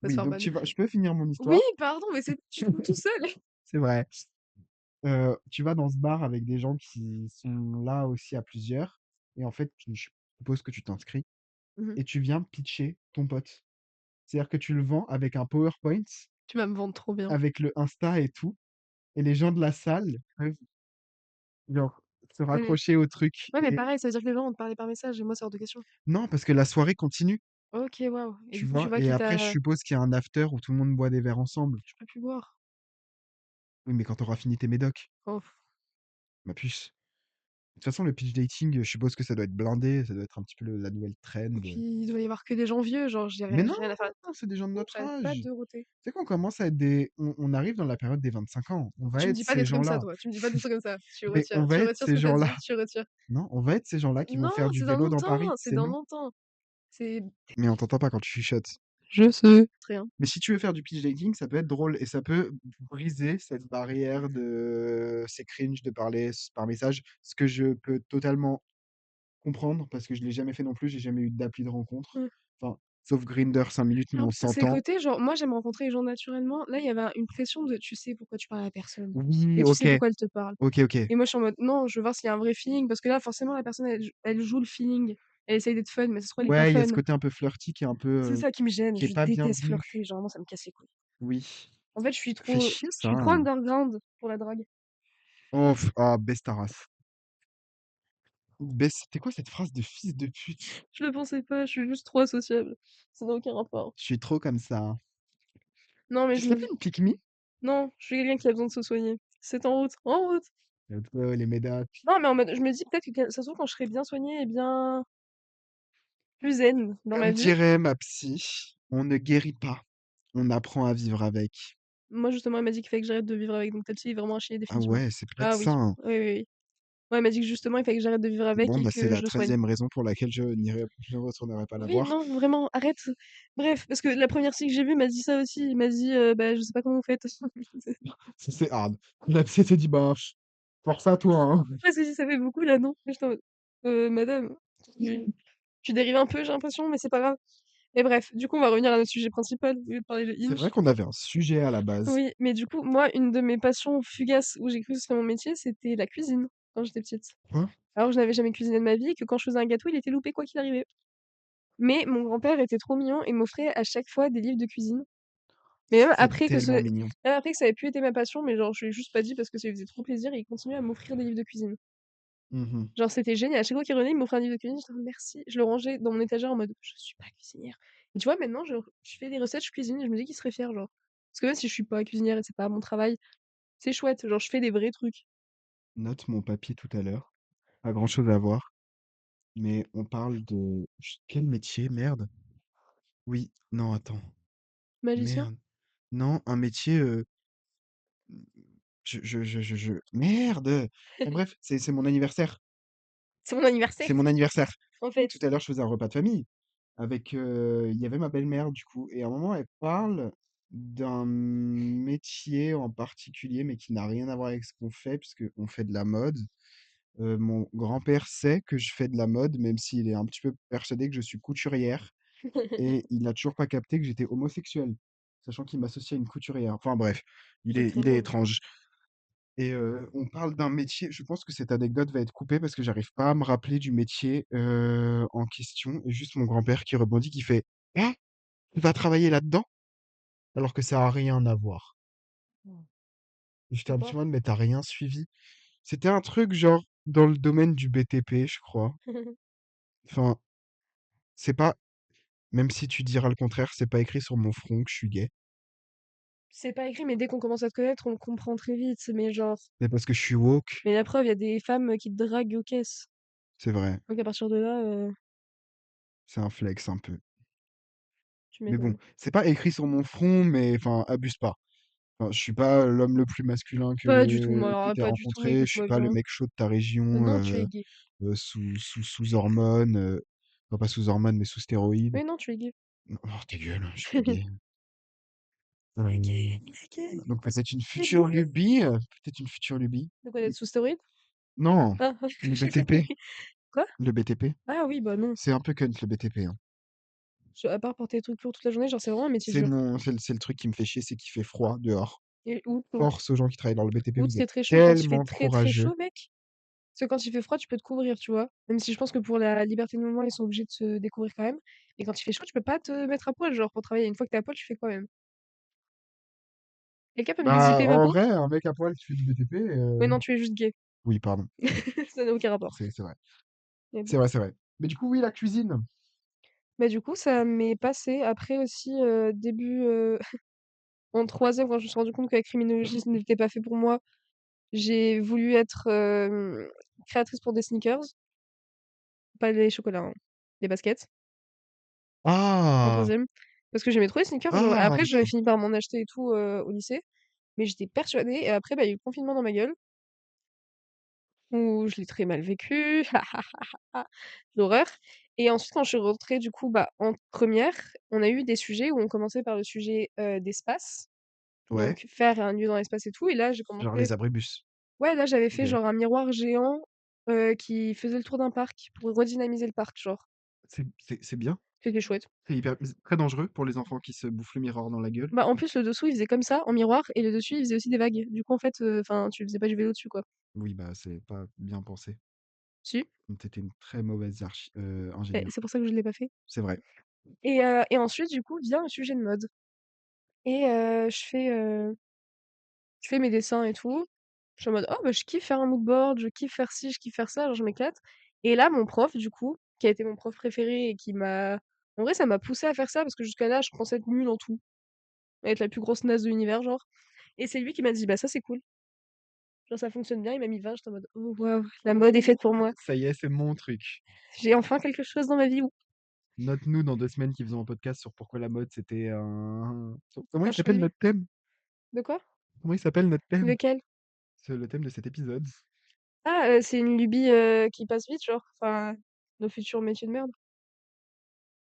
Va se Oui, faire donc bannir. je peux finir mon Oui, histoire? pardon, mais c'est tu fous tout seul. C'est vrai. Tu vas dans ce bar avec des gens qui sont là aussi à plusieurs et en fait, je suppose que tu t'inscris Mmh mh. et tu viens pitcher ton pote. C'est-à-dire que tu le vends avec un PowerPoint, Tu vas me vendre trop bien. avec le Insta et tout et les gens de la salle peuvent, genre, se Ouais, mais raccrocher au truc ouais, mais et pareil, ça veut dire que les gens vont te parler par message et moi, c'est hors de question. non, parce que la soirée continue, OK, waouh et tu du coup, tu vois? vois Et qu'il après, je t'a suppose qu'il y a un after où tout le monde boit des verres ensemble. tu peux plus boire. Oui, mais quand tu auras fini tes médocs, Oh ma puce. De toute façon, le pitch dating, je suppose que ça doit être blindé, ça doit être un petit peu la nouvelle trend. et puis il doit y avoir que des gens vieux, genre Mais non, j'ai rien à faire. c'est des gens de Non, notre j'arrête pas âge. de roter. Tu sais qu'on commence à être on arrive dans la période des 25 ans. On va Tu me être dis pas ces des trucs comme ça, gens-là. toi. Tu me dis pas des trucs comme ça. Mais on va Tu être retires ce ces que tu gens-là. dit, tu retires. Non, on va être ces gens-là qui vont Non, faire du c'est dans vélo dans longtemps, Paris. c'est C'est dans non. longtemps. C'est Mais on t'entend pas quand tu chuchotes. je sais. Rien. Mais si tu veux faire du pitch dating, ça peut être drôle et ça peut briser cette barrière de c'est cringe de parler par message, ce que je peux totalement comprendre parce que je l'ai jamais fait non plus, j'ai jamais eu d'appli de rencontre. Mmh. Enfin, sauf Grindr 5 minutes, mais En on plus, c'est le s'entend. côté genre, moi, j'aime rencontrer les gens naturellement. Là, il y avait une pression de tu sais pourquoi tu parles à la personne Oui, et tu OK, sais pourquoi elle te parle OK, OK. et moi, je suis en mode: «Non, je veux voir s'il y a un vrai feeling» parce que là, forcément, la personne, elle joue le feeling. Elle essaye d'être fun, mais ça se trouve, elle est pas Ouais, il y a ce fun. côté un peu flirty qui est un peu, C'est ça qui me gêne. qui est Je pas déteste bienvenu. flirter, genre vraiment, ça me casse les couilles. Oui. En fait, Fait chier je ça, suis trop hein. underground pour la drague. Oh ah, baisse ta race. Baisse c'était quoi cette phrase de fils de pute? Je le pensais pas, je suis juste trop associable. Ça n'a aucun rapport. Je suis trop comme ça, hein. Non, mais Tu je serais me pas une pick me? non, je suis quelqu'un qui a besoin de se soigner. C'est en route, en route! Let's go les médocs. Non, mais en mode je me dis peut-être que ça se trouve quand je serai bien soignée et bien plus zen dans ma Comme vie. dirait ma psy, on ne guérit pas, on apprend à vivre avec. Moi justement, elle m'a dit qu'il fallait que j'arrête de vivre avec, donc celle-ci est vraiment à chier Ah définitivement. ouais, c'est peut-être Ah oui. ça, hein. Oui, oui, oui. Ouais, elle m'a dit que justement il fallait que j'arrête de vivre avec Bon, et bah, c'est que la je le soigne. 13e raison pour laquelle je ne retournerai pas la Oui, voir. non, vraiment, arrête. Bref, parce que la première psy que j'ai vue m'a dit ça aussi. Il m'a dit, «Bah, je sais pas comment vous faites». Ça, c'est hard. La psy s'est dit: «Bah, force à toi, hein». Après, si, si, ça fait beaucoup là, non? J'étais en mode: madame, tu tu dérives un peu, j'ai l'impression, mais c'est pas grave». Et bref, du coup, on va revenir à notre sujet principal, au lieu de parler de C'est vrai Hinge. qu'on avait un sujet à la base. Oui, mais du coup, moi, une de mes passions fugaces où j'ai cru que ce serait mon métier, c'était la cuisine, quand j'étais petite. Quoi? Alors que je n'avais jamais cuisiné de ma vie et que quand je faisais un gâteau, il était loupé quoi qu'il arrivait. Mais mon grand-père était trop mignon et m'offrait à chaque fois des livres de cuisine. Mais C'est tellement mignon. même après que ça avait plus été ma passion, mais genre je lui ai juste pas dit parce que ça lui faisait trop plaisir et il continuait à m'offrir des livres de cuisine. Mmh. Genre c'était génial, à chaque fois qu'il revenait, il m'offrait un livre de cuisine, j'étais en mode: «Merci». Je le rangeais dans mon étagère en mode: «Je suis pas cuisinière». Et tu vois, maintenant je fais des recettes, je cuisine et je me dis qu'il serait fier, genre. Parce que même si je suis pas cuisinière et c'est pas mon travail, c'est chouette, genre je fais des vrais trucs. Note mon papier tout à l'heure. Pas grand chose à voir. Mais on parle de quel métier? Merde. Oui, non, attends. Magicien? Merde. Non, un métier, merde! Bon bref, c'est mon anniversaire. C'est mon anniversaire, C'est mon anniversaire. en fait. Tout à l'heure, je faisais un repas de famille avec, il y avait ma belle-mère du coup et à un moment, elle parle d'un métier en particulier, mais qui n'a rien à voir avec ce qu'on fait puisqu'on fait de la mode. Mon grand-père sait que je fais de la mode, même s'il est un petit peu persuadé que je suis couturière et il n'a toujours pas capté que j'étais homosexuel, sachant qu'il m'associe à une couturière. Enfin bref, C'est très il est drôle. étrange et on parle d'un métier je pense que cette anecdote va être coupée parce que j'arrive pas à me rappeler du métier, en question et juste mon grand-père qui rebondit, qui fait: «Hein? Tu vas travailler là-dedans?» alors que ça a rien à voir. Mmh. J'étais C'est un petit quoi? peu en mode: «Mais tu rien suivi?» C'était un truc genre dans le domaine du BTP, je crois. Enfin, c'est pas même si tu diras le contraire, c'est pas écrit sur mon front que je suis gay. C'est pas écrit, mais dès qu'on commence à te connaître, on le comprend très vite. Mais genre, C'est parce que je suis woke, mais la preuve, il y a des femmes qui te draguent aux caisses. c'est vrai, Donc à partir de là, c'est un flex un peu. tu Mais bon, m'étonnes. c'est pas écrit sur mon front, mais enfin, abuse pas. Enfin, je suis pas l'homme le plus masculin Pas du tout, que moi, tu pas du tout, rencontré, je suis écoute-moi pas le bien. mec chaud de ta région, Non, tu es gay. sous hormones, enfin pas sous hormones, mais sous stéroïdes. Oui, non, tu es gay. Non, oh ta gueule, je suis pas gay. Il est Hem, gay, il est gay. donc peut-être une Il est future gay. lubie, peut-être une future lubie. De quoi, d'être sous stéroïde? Non, Ah, le BTP, quoi? le BTP. Ah oui, bah non. C'est un peu cunt le BTP, hein. À part porter des trucs lourds toute la journée, genre, c'est vraiment un métier dur. C'est le truc qui me fait chier, c'est qu'il fait froid dehors. Et Force aux gens qui travaillent dans le BTP, août, vous êtes c'est très chaud. Quand il fait tellement très très courageux. chaud, mec, parce que quand il fait froid, tu peux te couvrir, tu vois. Même si je pense que pour la liberté de mouvement, ils sont obligés de se découvrir quand même. Mais quand il fait chaud, tu peux pas te mettre à poil, genre, pour travailler. Une fois que t'es à poil, tu fais quoi même? Quelqu'un peut me Bah, dézipper ma en peau? vrai, un mec à poil qui fait du BTP, Mais non, tu es juste gay. oui, pardon, Ça n'a aucun rapport. c'est vrai. Mais C'est bon. vrai, c'est vrai. Mais du coup, oui, la cuisine. Bah, du coup, ça m'est passé. Après aussi, début, en troisième, quand je me suis rendu compte que la criminologie, ce n'était pas fait pour moi, j'ai voulu être créatrice pour des sneakers. Pas les chocolats, hein, les baskets, en Ah! troisième. Parce que j'aimais trop les sneakers. Genre, Ah! après, j'avais fini par m'en acheter et tout au lycée. Mais j'étais persuadée. Et après, bah, il y a eu le confinement dans ma gueule, où je l'ai très mal vécu. L'horreur. Et ensuite, quand je suis rentrée, du coup, bah, en première, on a eu des sujets où on commençait par le sujet d'espace. Ouais, Donc, faire un lieu dans l'espace et tout. Et là, j'ai genre commencé. les abribus. Ouais, là, j'avais fait OK. genre un miroir géant qui faisait le tour d'un parc pour redynamiser le parc, genre. C'est bien. C'était chouette. C'est hyper très dangereux pour les enfants qui se bouffent le miroir dans la gueule. Bah, en plus, le dessous, il faisait comme ça, en miroir, et le dessus, il faisait aussi des vagues. Du coup, en fait, enfin, tu faisais pas du vélo dessus, quoi. Oui, bah, c'est pas bien pensé. Si, Tu étais une très mauvaise et ingénieure. c'est pour ça que je l'ai pas fait. C'est vrai. Et ensuite, du coup, vient le sujet de mode. Et je fais mes dessins et tout. Je suis en mode: «Oh, bah, je kiffe faire un mood board, je kiffe faire ci, je kiffe faire ça», genre je m'éclate. Et là, mon prof, du coup, qui a été mon prof préféré et qui m'a en vrai, ça m'a poussée à faire ça parce que jusqu'à là, je pensais être nulle en tout, être la plus grosse naze de l'univers, genre. Et c'est lui qui m'a dit: «Bah, ça, c'est cool. Genre ça fonctionne bien». Il m'a mis 20, j'étais en mode: «Oh waouh, la mode est faite pour moi. Ça y est, c'est mon truc. J'ai enfin quelque chose dans ma vie où Note-nous dans 2 semaines qu'ils faisons un podcast sur pourquoi la mode c'était un comment un il choix de s'appelle vie». notre thème? De quoi? Comment il s'appelle notre thème? Lequel? C'est le thème de cet épisode. Ah, c'est une lubie, qui passe vite, genre, enfin, nos futurs métiers de merde.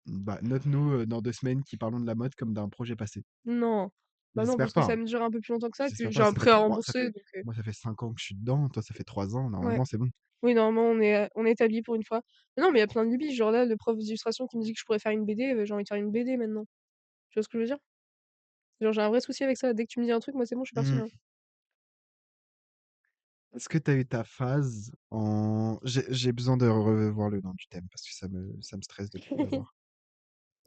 Bah, note-nous, dans 2 semaines qui parlons de la mode comme d'un projet passé. Non. Bah non, parce J'espère que pas, ça hein. me dure un peu plus longtemps que ça, et puis J'espère j'ai pas, un ça fait prêt à 3 rembourser, donc moi ça fait 5 ans que je suis dedans, toi ça fait 3 ans, ouais. normalement c'est bon. Oui, normalement, on est établi pour une fois. Mais non, mais il y a plein de lubies, genre là, le prof d'illustration qui me dit que je pourrais faire une BD, j'ai envie de faire une BD maintenant. Tu vois ce que je veux dire? Genre, j'ai un vrai souci avec ça. Dès que tu me dis un truc, moi, c'est bon, je suis partie, Mmh. hein. Est-ce que tu as eu ta phase en j'ai besoin de revoir le nom du thème parce que ça me stresse de plus l'avoir.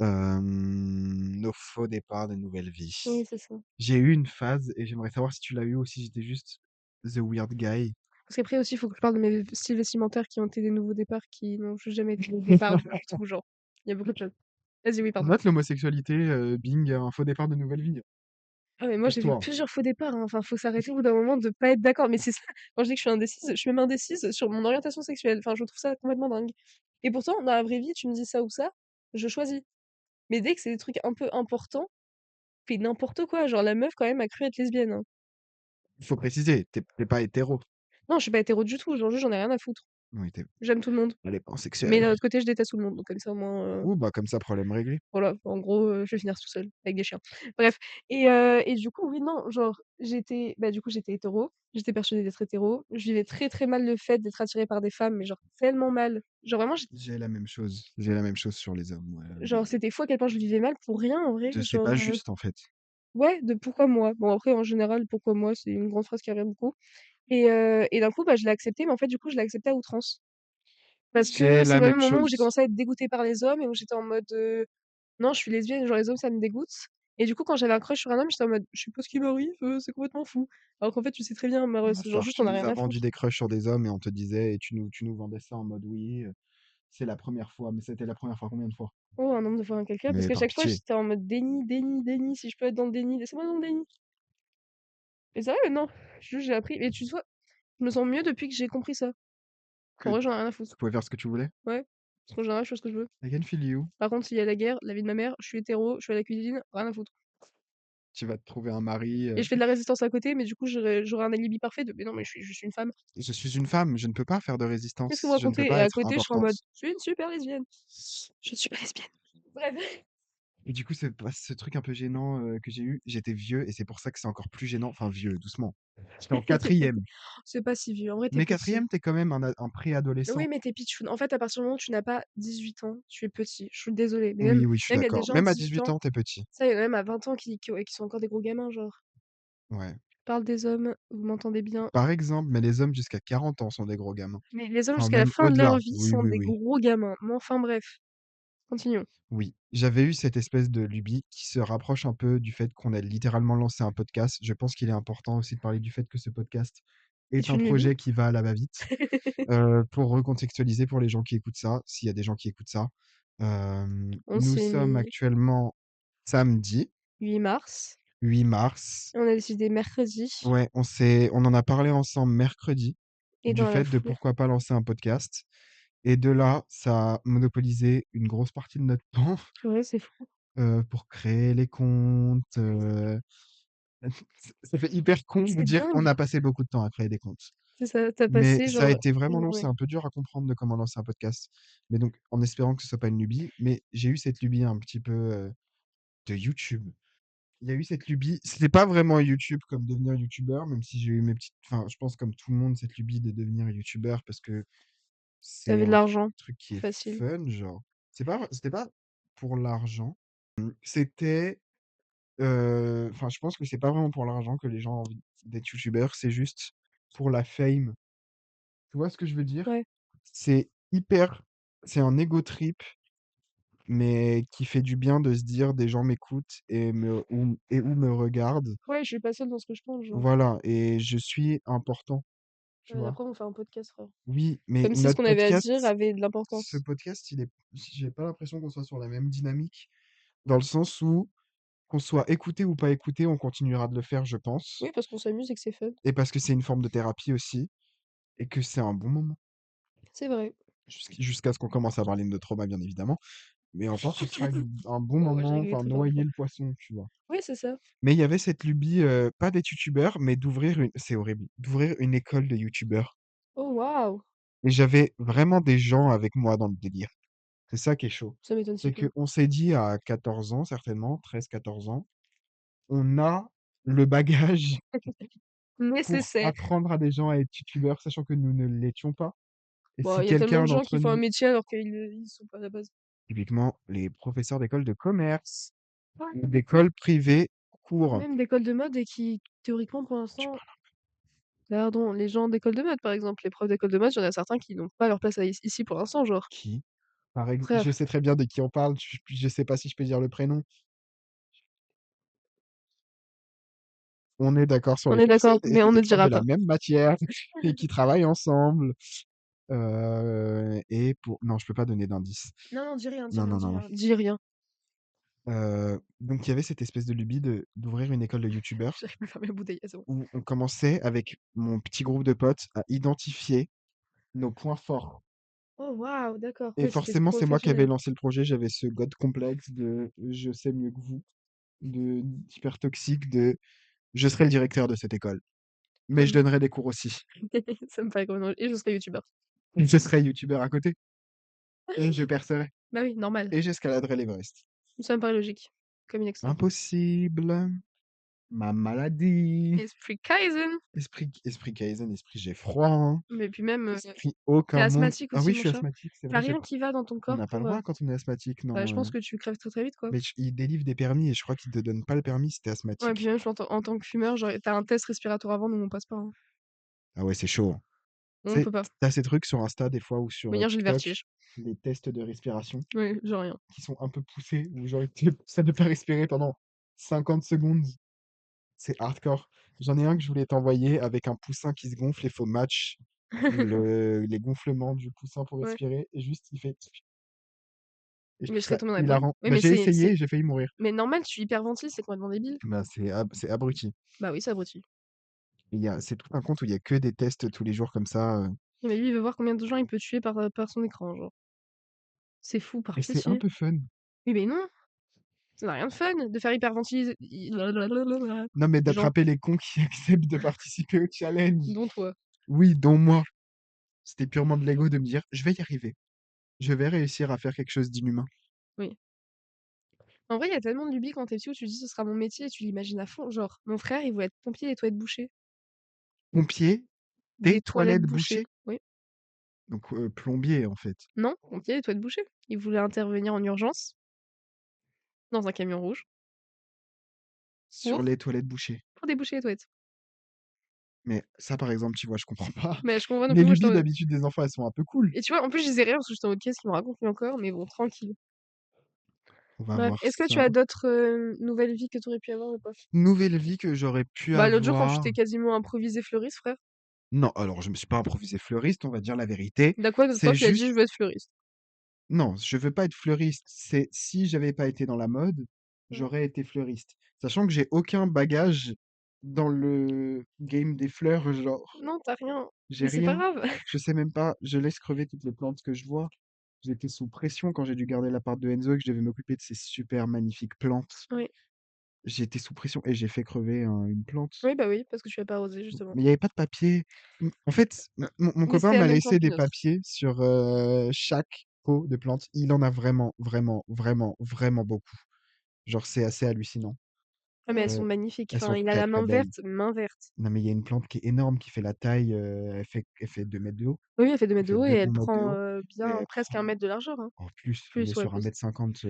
Nos faux départs de nouvelle Oui, vie. c'est ça. J'ai eu une phase et j'aimerais savoir si tu l'as eu ou si j'étais juste the weird guy. Parce qu'après aussi, il faut que je parle de mes styles vestimentaires qui ont été des nouveaux départs qui n'ont juste jamais été des départs du tout, genre. Il y a beaucoup de choses. Vas-y, oui, pardon. Note l'homosexualité, bing, un faux départ de nouvelle vie. Ah mais moi j'ai fait Pose-toi, hein. plusieurs faux départs, hein. Enfin, faut s'arrêter au bout d'un moment de pas être d'accord. Mais c'est ça, quand je dis que je suis indécise, je suis même indécise sur mon orientation sexuelle. Enfin, je trouve ça complètement dingue. Et pourtant, dans la vraie vie, tu me dis ça ou ça, je choisis. Mais dès que c'est des trucs un peu importants, fais n'importe quoi. Genre la meuf quand même a cru être lesbienne, hein. Il faut préciser, tu pas hétéro. Non, je suis pas hétéro du tout, genre juste j'en ai rien à foutre. Oui, tu J'aime tout le monde. elle est Mais pansexuelle. d'un autre côté, je déteste tout le monde, donc comme ça au moins, Ouh, bah, comme ça, problème réglé. voilà, en gros, je vais finir tout seul avec des chiens. Bref et du coup, oui, non, genre j'étais bah, du coup, j'étais hétéro, j'étais persuadée d'être hétéro. Je vivais très, très mal le fait d'être attirée par des femmes, mais genre tellement mal. Genre vraiment, J'ai la même chose sur les hommes, ouais, genre c'était fou à quel point je le vivais mal pour rien en vrai, c'est genre, pas juste, en fait. ouais, de pourquoi moi? Bon après en général, pourquoi moi, c'est une grande phrase qui revient beaucoup et d'un coup, bah, je l'ai accepté, mais en fait, du coup, je l'ai accepté à outrance. Parce que J'ai c'est la vraiment même le moment où j'ai chose. commencé à être dégoûtée par les hommes et où j'étais en mode, non, je suis lesbienne, genre les hommes, ça me dégoûte. Et du coup, quand j'avais un crush sur un homme, j'étais en mode, je sais pas ce qui m'arrive, c'est complètement fou. Alors qu'en fait, tu sais très bien, Ah, genre genre, juste tu on a nous rien as à vendu foutre. des crushs sur des hommes et on te disait et tu nous vendais ça en mode: «Oui, c'est la première fois», mais c'était la première fois combien de fois? Oh, un nombre de fois incalculable, parce Mais qu'à par chaque fois, pitié. j'étais en mode déni, déni, déni. Si je peux être dans le déni, laissez-moi dans le déni. Et c'est vrai maintenant, juste j'ai appris. Et tu vois, je me sens mieux depuis que j'ai compris ça. Que En vrai, tu j'en ai rien à foutre. pouvais faire ce que tu voulais? Ouais. Parce qu'en général, je fais ce que je veux. I can feel you. Par contre, s'il y a la guerre, la vie de ma mère, je suis hétéro, je suis à la cuisine, rien à foutre. Tu vas te trouver un mari, Et je fais de la résistance à côté, mais du coup, j'aurais un alibi parfait de, mais non, mais je suis une femme. «Je suis une femme, je ne peux pas faire de Qu'est-ce que vous résistance, je ne peux racontez? Et pas à être côté, je suis en mode, importante». je suis une super lesbienne. Je ne suis pas lesbienne. Bref. Et du coup, c'est pas ce truc un peu gênant, que j'ai eu, j'étais vieux et c'est pour ça que c'est encore plus gênant, enfin vieux, doucement. J'étais en quatrième. C'est pas si vieux. En vrai, t'es Mais petit. quatrième, t'es quand même un Oui, préadolescent. mais t'es pitchoun. En fait, à partir du moment où tu n'as pas 18 ans, tu es petit. Je suis désolée. Mais Oui, oui, je suis même il y a des d'accord. gens de Même à 18 18 ans, ans, t'es petit. ça, il y en a même à 20 ans ouais, qui sont encore des gros gamins, genre. Ouais. Je parle des hommes, vous m'entendez bien. Par exemple, mais les hommes jusqu'à 40 ans sont des gros gamins. Mais les hommes Enfin, jusqu'à la même fin de leur au-delà. vie Oui, sont oui, des oui. gros gamins. Mais enfin bref, continuons. Oui. J'avais eu cette espèce de lubie qui se rapproche un peu du fait qu'on a littéralement lancé un podcast. Je pense qu'il est important aussi de parler du fait que ce podcast est C'est un une lubie? projet qui va à la va-vite. Pour recontextualiser pour les gens qui écoutent ça, s'il y a des gens qui écoutent ça. On Nous s'est sommes mis actuellement samedi 8 mars 8 mars. et on a décidé mercredi Ouais, on en a parlé ensemble mercredi, et du dans la fait de foulée. pourquoi pas lancer un podcast. Et de là, ça a monopolisé une grosse partie de notre temps, Ouais, c'est fou. pour créer les comptes, ça fait hyper con de C'est dire qu'on dingue. a passé beaucoup de temps à créer des comptes. C'est ça, tu Mais passé ça a genre été vraiment long, c'est ouais. un peu dur à comprendre de comment lancer un podcast. Mais donc, en espérant que ce soit pas une lubie, mais j'ai eu cette lubie un petit peu, de YouTube. Il y a eu cette lubie, c'était pas vraiment YouTube comme devenir youtubeur, même si j'ai eu mes petites enfin, je pense comme tout le monde, cette lubie de devenir youtubeur parce que Tu c'est avais de un l'argent, truc qui est facile. fun, genre. C'était pas pour l'argent, c'était, enfin, je pense que c'est pas vraiment pour l'argent que les gens ont envie d'être youtubeurs, c'est juste pour la fame. Tu vois ce que je veux dire? Ouais. C'est hyper c'est un ego trip, mais qui fait du bien de se dire: «Des gens m'écoutent ou me regardent». Ouais, je suis pas seule dans ce que je pense, genre. Voilà et je suis important, tu vois? Après on fait un podcast, frère. Oui, mais Comme si ce notre qu'on avait à dire podcast avait de ce l'importance. podcast, il est j'ai pas l'impression qu'on soit sur la même dynamique, dans le sens où, qu'on soit écouté ou pas écouté, on continuera de le faire, je pense Oui, parce qu'on s'amuse et que c'est fun. et parce que c'est une forme de thérapie aussi et que c'est un bon moment. C'est vrai. Jusqu'à ce qu'on commence à parler de nos traumas, bien évidemment. Mais encore, ce sera un bon Ouais, j'ai moment, réglé des enfin, trucs avant. noyer le poisson, tu vois? Oui, c'est ça. Mais il y avait cette lubie, pas d'être youtubeur, mais d'ouvrir une c'est horrible, d'ouvrir une école de youtubeurs Oh waouh! et j'avais vraiment des gens avec moi dans le délire. C'est ça qui est chaud. Ça m'étonne si C'est peu. qu'on s'est dit à 14 ans certainement, 13 14 ans, on a le bagage pour Nécessaire. apprendre à des gens à être youtubeurs, sachant que nous ne l'étions pas et Bon, si il y a tellement quelqu'un de gens qui d'entre font un nous métier alors ils sont pas à la base. typiquement les professeurs d'école de commerce ou d'écoles privées courent. Même d'école de mode et qui, théoriquement, pour Tu l'instant, parles pardon, les gens d'école de mode, par exemple, les profs d'école de mode, il y en a certains qui n'ont pas leur place ici pour l'instant, genre. qui? Par ex je Frère, sais très bien de qui on parle, je sais pas si je peux dire le prénom. On est d'accord sur on les est personnes d'accord, et mais c'est on des ne profs de dira la pas. même matière et qui travaillent ensemble, et pour non, je peux pas donner d'indice. Non, non, dis rien, dis Non, rien, non, dis non, non. rien, dis rien. Donc il y avait cette espèce de lubie de d'ouvrir une école de youtubeurs J'arrive plus à fermer la bouteille, c'est bon. où on commençait avec mon petit groupe de potes à identifier nos points forts Oh waouh, d'accord. Et Oui, c'était forcément, c'est moi qui avais professionnel. lancé le projet. J'avais ce god complexe de je sais mieux que vous, de d'hyper toxique, de je serai le directeur de cette école, mais je Comme donnerai des cours aussi. ça me paraît complètement et je serai youtubeur. Je serai youtubeur à côté et je percerai Bah oui, normal. et j'escaladerai l'Everest. Ça me paraît logique, comme une extra. Impossible, ma maladie. Esprit Kaizen! Esprit Kaizen, esprit j'ai froid, hein. Mais puis même, Esprit tu aucun monde. asthmatique Ah aussi oui, je mon suis chat. asthmatique, c'est Tu vrai, j'ai rien pas qui va dans ton on corps n'a pas le pour, droit quand on est asthmatique, bah, je non, pense que tu crèves très, très vite, quoi. mais ils délivrent des permis et je crois qu'ils te donnent pas le permis si tu Ouais, puis asthmatique. même je pense en tant que fumeur, genre, tu un test respiratoire avant, nous on passe pas, hein. Ah ouais, c'est chaud, hein. On Tu peut sais, pas. tu ces trucs sur Insta des fois ou Mais sur, hier j'ai le TikTok, vertige. les tests de respiration Oui, genre rien. qui sont un peu poussés où genre ils te ça de pas respirer pendant 50 secondes. C'est hardcore. J'en ai un que je voulais t'envoyer avec un poussin qui se gonfle et faut match les gonflements du poussin pour Ouais, respirer et juste il fait et je mais trouve je serais ça tombée dans les pommes. hilarant. Oui, Bah, mais j'ai c'est essayé et j'ai failli mourir. mais normal, tu hyperventiles, c'est complètement débile. Bah, c'est abruti. Bah oui, c'est abruti. Et c'est tout un compte où il y a que des tests tous les jours comme ça, Mais lui, il veut voir combien de gens il peut tuer par son écran, genre. C'est fou, par et c'est un pitié. peu fun. Oui, mais non, ça n'a rien de fun de faire hyperventiliser Non, mais les gens, d'attraper les cons qui acceptent de participer au challenge. dont toi. Oui, dont moi. C'était purement de l'ego de me dire: «Je vais y arriver. Je vais réussir à faire quelque chose d'inhumain». Oui. En vrai, il y a tellement de lubies quand tu es petit où tu te dis: «Ce sera mon métier» et tu l'imagines à fond. Genre, mon frère, il voulait être pompier des toilettes bouchées. Pompier, Des tes toilettes toilettes bouchées, bouchées? oui. Donc plombier, en fait. Non, pompier des toilettes bouchées. Il voulait intervenir en urgence dans un camion rouge Sur pour les toilettes bouchées. déboucher les toilettes. Mais ça, par exemple, tu vois, je comprends pas. Mais je comprends pas non Les plus, moi j'étais en lubies mode d'habitude des enfants, elles sont un peu cool. et tu vois, en plus, je disais rien parce que j'étais en mode: «Qu'est-ce qu'il me raconte lui encore?» mais bon, tranquille. On va Bref, voir est-ce que tu ça. as d'autres, nouvelles vies que tu aurais pu avoir ou pas? Nouvelle vie que j'aurais pu Bah, l'autre jour quand tu avoir. t'es quasiment improvisé fleuriste, frère. Non, alors je me suis pas improvisé fleuriste, on va dire la vérité. D'un quoi d'autre C'est toi qui a dit: juste «Je veux être fleuriste». non, je veux pas être fleuriste. C'est si j'avais pas été dans la mode, Mmh. j'aurais été fleuriste. Sachant que j'ai aucun bagage dans le game des fleurs, genre, Non, tu as rien, j'ai mais c'est pas rien. grave. Je sais même pas, je laisse crever toutes les plantes que je vois. J'étais sous pression quand j'ai dû garder l'appart de Enzo et que je devais m'occuper de ces super magnifiques plantes. Oui. J'étais sous pression et j'ai fait crever une plante. Oui, bah, oui, parce que tu as pas osé justement. Mais il y avait pas de papier. En fait, mon Mais copain c'était la m'a même plante laissé des qu'une autre. papiers sur, chaque pot de plante. Il en a vraiment, vraiment, vraiment, vraiment beaucoup. Genre, c'est assez hallucinant. Ah mais elles sont Heu, magnifiques. Elles Enfin, sont il a très, la très main belles. verte, main verte. Non, mais il y a une plante qui est énorme, qui fait la taille, elle fait 2 mètres de haut. Oui, elle fait 2 Elle mètres de fait haut et 2 elle 1 m de prend, haut et bien elle presque un prend mètre de largeur, hein. en plus, on est Plus, ouais, sur un plus. mètre cinquante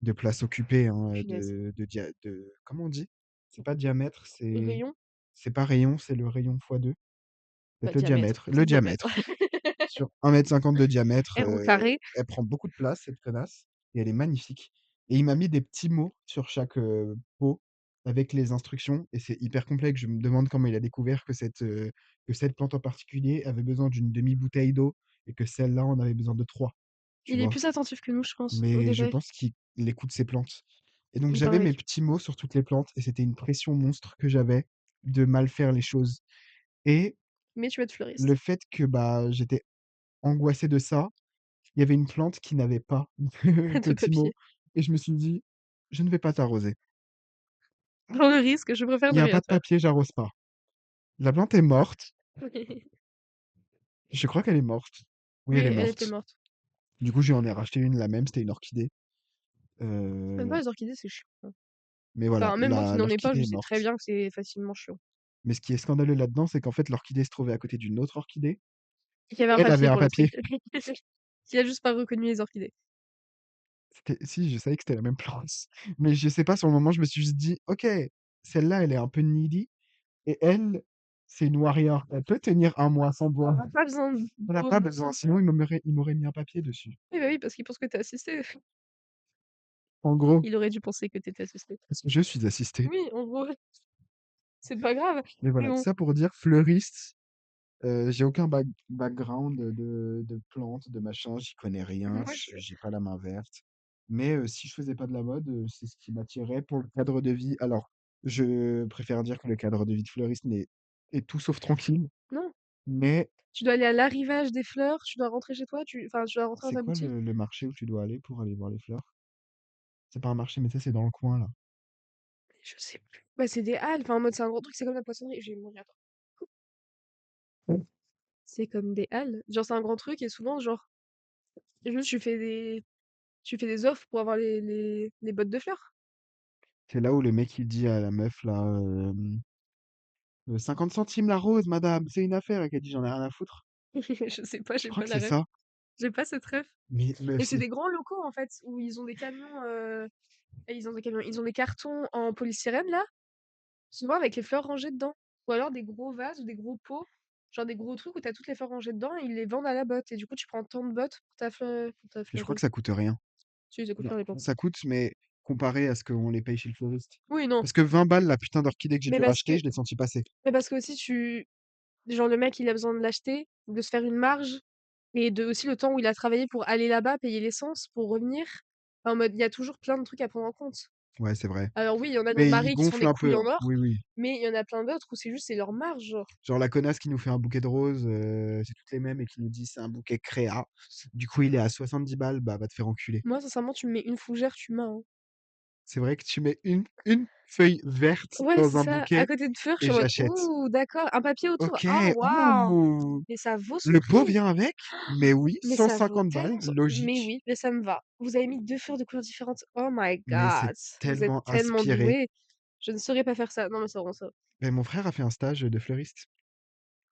de place occupée, hein, Punaise. de comment on dit? C'est pas diamètre, Rayon? c'est pas rayon, c'est le rayon fois 2. Bah, Peut-être le diamètre, diamètre. Le dis diamètre. diamètre. Sur 1,50 m de diamètre, R au carré. elle prend beaucoup de place, cette connasse, et elle est magnifique. Et il m'a mis des petits mots sur chaque, pot avec les instructions et c'est hyper complexe. Je me demande comment il a découvert que cette plante en particulier avait besoin d'une demi-bouteille d'eau et que celle-là en avait besoin de 3, tu Il est vois? plus attentif que nous, je pense, aux Mais je détails. pense qu'il écoute ses plantes. Et donc Il j'avais paraît, mes oui. petits mots sur toutes les plantes et c'était une pression monstre que j'avais de mal faire les choses. Et Mais tu vas être le fleuriste. fait que, bah, j'étais angoissé de ça, il y avait une plante qui n'avait pas de De petits mots papier. et je me suis dit: «Je ne vais pas t'arroser. Prends le risque, je préfère Il ne y a rien pas de faire. papier, j'arrose pas». La plante est morte. Je crois qu'elle est morte. Oui, Oui, elle est elle était morte. morte. Du coup, j'en ai racheté une, la même, c'était une orchidée. Même pas Heu, les orchidées, c'est chiant. mais voilà, Enfin, même moi qui la n'en ai pas, je l'orchidée est sais très morte. bien que c'est facilement chiant. Mais ce qui est scandaleux là-dedans, c'est qu'en fait, l'orchidée se trouvait à côté d'une autre orchidée Et qu'il y avait et un elle avait papier un pour le truc. papier. Qui a juste pas reconnu les orchidées. Si, je savais que c'était la même plante, mais je sais pas, sur le moment, je me suis juste dit: «OK, celle-là, elle est un peu needy et elle, c'est une warrior. Elle peut tenir un mois sans On boire». a pas besoin On n'a d'eau. pas besoin, sinon il m'aurait mis un papier dessus. Oui, bah, oui, parce qu'il pense que tu assisté. En gros, Il aurait dû penser que tu étais assisté. parce que je suis assisté. Oui, en gros, c'est pas grave. Mais Mais voilà, tout bon. ça pour dire fleuriste, j'ai aucun background de plantes, de machin, j'y connais rien, Moi, j'ai pas la main verte. Mais si je faisais pas de la mode, c'est ce qui m'attirait pour le cadre de vie. Alors, je préfère dire que le cadre de vie de fleuriste est tout sauf tranquille, non. mais Tu dois aller à l'arrivage des fleurs, tu dois rentrer chez toi, tu dois rentrer dans C'est ta quoi boutique. le marché où tu dois aller pour aller voir les fleurs? C'est pas un marché, mais tu sais, c'est dans le coin là. Je sais plus. Bah, c'est des halles, enfin, en mode, c'est un gros truc, c'est comme la poissonnerie. Je vais mourir, attends. C'est comme des halles. Genre, c'est un grand truc et souvent, genre, juste, tu fais des offres pour avoir les bottes de fleurs. C'est là où le mec il dit à la meuf là, 50 centimes la rose, madame, c'est une affaire, et qu'elle dit j'en ai rien à foutre. Je sais pas, Je j'ai crois pas que la c'est ref. ça. J'ai pas cette ref. Mais meuf, Et c'est c'est des grands locaux, en fait, où ils ont des camions, et ils ont des camions, ils ont des cartons en polystyrène, là, souvent avec les fleurs rangées dedans. Ou alors des gros vases ou des gros pots, genre des gros trucs où t'as toutes les fleurs rangées dedans et ils les vendent à la botte. Et du coup, tu prends tant de bottes pour ta je crois que fleurie. ça coûte rien. Si, ça coûte Non, rien, les plantes. ça coûte, mais comparé à ce qu'on les paye chez le fleuriste. Oui, non. Parce que 20 balles, la putain d'orchidée que j'ai Mais dû parce que, racheter, je l'ai senti passer. mais parce que aussi, genre, le mec, il a besoin de l'acheter, de se faire une marge, et de aussi le temps où il a travaillé pour aller là-bas, payer l'essence, pour revenir. Enfin, en mode, il y a toujours plein de trucs à prendre en compte. Ouais, c'est vrai. Alors oui, il y en a dans le Mais il Marais qui sont gonfle des un couilles peu, en hein. or, Oui, oui. mais il y en a plein d'autres où c'est juste, c'est leur marge, genre. Genre la connasse qui nous fait un bouquet de roses, c'est toutes les mêmes et qui nous dit c'est un bouquet créa. Du coup, il est à 70 balles, bah va te faire enculer. Moi, sincèrement, tu me mets une fougère, tu m'as, hein. C'est vrai que tu mets une feuille verte Ouais, dans c'est un ça. À bouquet côté de fleurs, je et suis en mode, j'achète. ouh, d'accord. Un papier autour. Ok, Oh, waouh! oh, Mais ça vaut son le pot prix. vient avec, mais oui, Mais ça vaut 150 balles, tellement mais logique. oui, mais ça me va. Vous avez mis 2 fleurs de couleurs différentes. Oh my Mais c'est god! Vous êtes tellement tellement inspiré. doués. Je ne saurais pas faire ça. Non, mais c'est vraiment ça. Mais mon frère a fait un stage de fleuriste,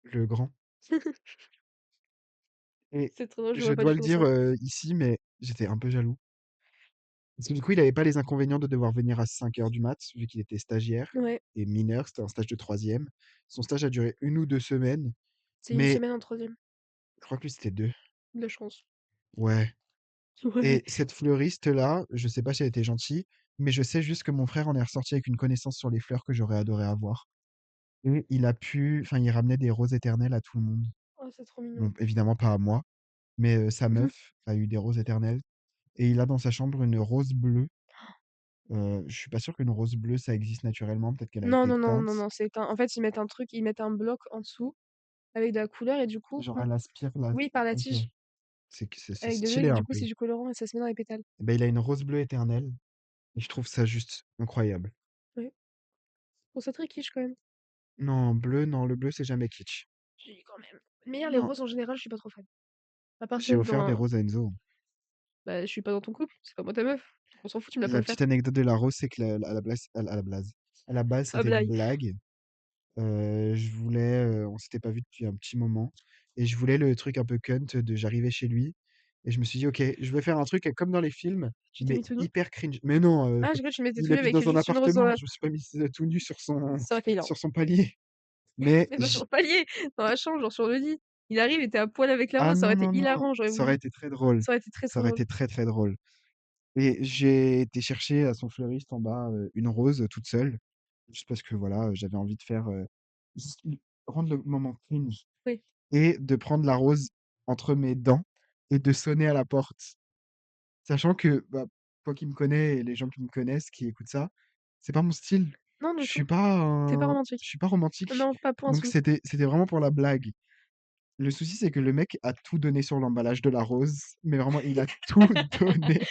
le grand. Et C'est trop drôle, je je vois pas dois du le tout dire ça. ici, mais j'étais un peu jaloux. Parce que du coup, il avait pas les inconvénients de devoir venir à 5 heures du mat, vu qu'il était stagiaire Ouais, et mineur, c'était un stage de troisième. Son stage a duré 1 ou 2 semaines, c'est une mais semaine en troisième. je crois que lui, c'était 2. De la chance. Ouais. Ouais. Et cette fleuriste-là, je sais pas si elle était gentille, mais je sais juste que mon frère en est ressorti avec une connaissance sur les fleurs que j'aurais adoré avoir. Et il a pu, enfin, il ramenait des roses éternelles à tout le monde. Oh, c'est trop mignon. Bon, évidemment pas à moi, mais sa meuf a eu des roses éternelles. Et il a dans sa chambre une rose bleue. Je suis pas sûr qu'une rose bleue, ça existe naturellement. Peut-être qu'elle a Non, été non, non, non, teinte. non, en fait, ils mettent un bloc en dessous avec de la couleur et du coup, Genre, elle aspire la. oui, par la Ok. tige C'est avec dedans stylé et un du coup, peu. c'est du colorant et ça se met dans les pétales. Et ben, il a une rose bleue éternelle. Et je trouve ça juste incroyable. Ouais. Bon, c'est très kitsch quand même. Non, bleu, non, le bleu, c'est jamais kitsch. Si, quand même. Mais les Non. roses en général, je suis pas trop fan. À part J'ai celles offert des dans. roses à Enzo. Bah, je suis pas dans ton couple, c'est pas moi ta meuf. On s'en fout, tu me l'as pas La offert. petite anecdote de la rose, c'est que à la base, Ah, c'était une blague. blague. On s'était pas vu depuis un petit moment, et je voulais le truc un peu cunt de j'arrivais chez lui, et je me suis dit, ok, je vais faire un truc comme dans les films, Tu t'es mais mis tout nu? hyper cringe. Mais non, Ah, j'ai cru que tu mettais il tout nu habite avec dans un juste une rose dans appartement, la. je me suis pas mis tout nu C'est vrai qu'il est. sur son palier. Mais Mais pas sur le palier, dans la chambre, genre sur le lit. Il arrive et t'es à poil avec la ah rose, ça aurait non, été non, non, hilarant, j'aurais ça aurait voulu. été très drôle. Ça aurait été très Ça très aurait drôle. été très très drôle. Et j'ai été chercher à son fleuriste en bas une rose toute seule, juste parce que voilà, j'avais envie de faire juste rendre le moment cringe Oui. et de prendre la rose entre mes dents et de sonner à la porte. Sachant que bah, toi qui me connais et les gens qui me connaissent, qui écoutent ça, c'est pas mon style. Non, Je du suis tout. pas T'es pas je romantique. suis pas romantique. Non, pas pour un Donc sou. c'était vraiment pour la blague. Le souci, c'est que le mec a tout donné sur l'emballage de la rose, mais vraiment, il a tout donné.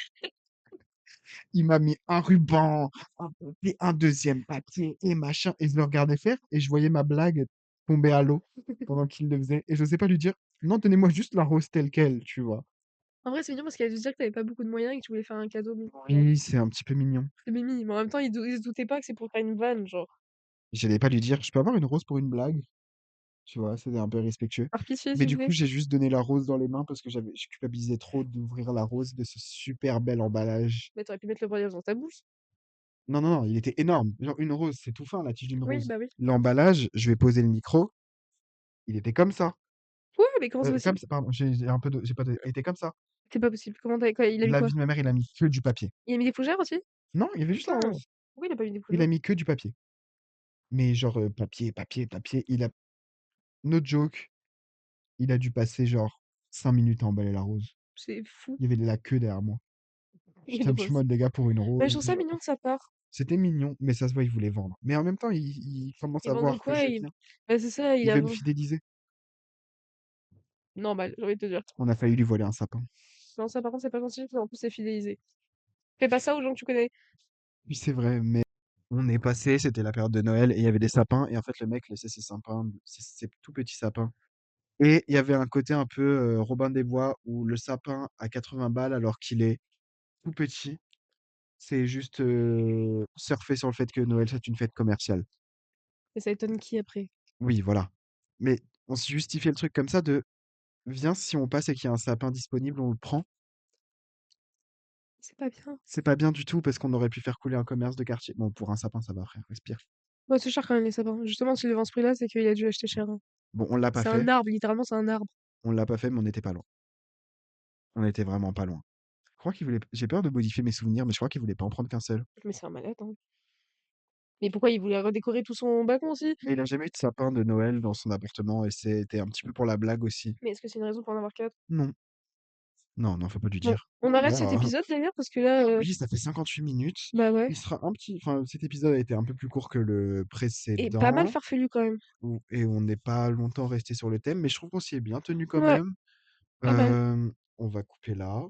Il m'a mis un ruban, un papier, un deuxième papier et machin, et je le regardais faire et je voyais ma blague tomber à l'eau pendant qu'il le faisait, et j'osais pas lui dire: «Non, donnez-moi juste la rose telle quelle», tu vois? En vrai, c'est mignon parce qu'il a dû se dire que t'avais pas beaucoup de moyens et que tu voulais faire un cadeau mignon, genre. Oui, c'est un petit peu mignon. C'est mimi, mais en même temps, il se doutait pas que c'est pour faire une vanne, genre. J'allais pas lui dire: «Je peux avoir une rose pour une blague?» Tu vois? C'était un peu irrespectueux. Par pitié, Mais s'il du vous coup, plaît. j'ai juste donné la rose dans les mains parce que je culpabilisais trop d'ouvrir la rose de ce super bel emballage. Mais tu pu mettre le voyage dans ta bouche. Non, non, non, il était énorme. Genre une rose, c'est tout fin, la tige d'une Oui, rose. bah oui. L'emballage, je vais poser le micro, il était comme ça. Ouais, mais comment c'est Comme possible? ça, pardon, j'ai un peu de j'ai pas de il était comme ça. C'est pas possible. Comment tu quoi, il a mis La quoi? vie de ma mère, il a mis que du papier. Il a mis des fougères aussi? Non, il y avait juste la Putain! rose. Pourquoi il a pas mis des Il a fougères? mis que du papier. Mais genre, papier, papier, papier, no joke, il a dû passer genre 5 minutes à emballer la rose. C'est fou. Il y avait de la queue derrière moi. Une Je suis en rose. mode: «Les gars, pour une Bah, je rose, trouve ça mignon de sa part. c'était mignon, mais ça se voit, il voulait vendre. Mais en même temps, il commence Il à vend de voir que quoi? je viens. Bah, c'est ça, il Il a veut me vend fidéliser. Normal, j'ai envie de te dire. On a failli lui voler un sapin. Non, ça par contre, c'est pas gentil, en plus c'est fidélisé. Fais pas ça aux gens que tu connais. Oui, c'est vrai, mais on est passé, c'était la période de Noël et il y avait des sapins et en fait le mec laissait ses sapins, ses tout petits sapins. Et il y avait un côté un peu Robin des Bois où le sapin à 80 balles alors qu'il est tout petit. C'est juste surfer sur le fait que Noël c'est une fête commerciale. Et ça étonne qui après? Oui, voilà. Mais on se justifiait le truc comme ça de viens si on passe et qu'il y a un sapin disponible, on le prend. C'est pas bien. C'est pas bien du tout parce qu'on aurait pu faire couler un commerce de quartier. Bon, pour un sapin, ça va, frère, respire. Ouais, c'est cher quand même les sapins. Justement, s'il le vend ce prix-là, c'est qu'il a dû acheter cher, hein. Bon, on l'a pas C'est fait. un arbre, littéralement, c'est un arbre. On l'a pas fait, mais on était pas loin. On était vraiment pas loin. Je crois qu'il voulait. J'ai peur de modifier mes souvenirs, mais je crois qu'il voulait pas en prendre qu'un seul. Mais c'est un malade, hein. Mais pourquoi il voulait redécorer tout son balcon aussi? Mais il a jamais eu de sapin de Noël dans son appartement et c'était un petit peu pour la blague aussi. Mais est-ce que c'est une raison pour en avoir 4? Non, non, non, faut pas lui Bon, dire. on arrête cet Ouah. épisode d'ailleurs parce que là, Oui, ça fait 58 minutes. bah ouais. Il sera un petit. Enfin, cet épisode a été un peu plus court que le Et pas mal précédent. farfelu quand même. Et on n'est pas longtemps resté sur le thème, mais je trouve qu'on s'y est bien tenu quand Ouais, même. pas mal. On va couper là.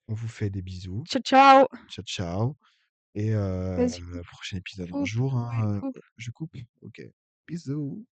On vous fait des bisous. Ciao, ciao! Ciao, ciao. Et Vas-y, prochain épisode un coupe. jour, Ouais, hein. coupe. Je coupe? OK. Bisous.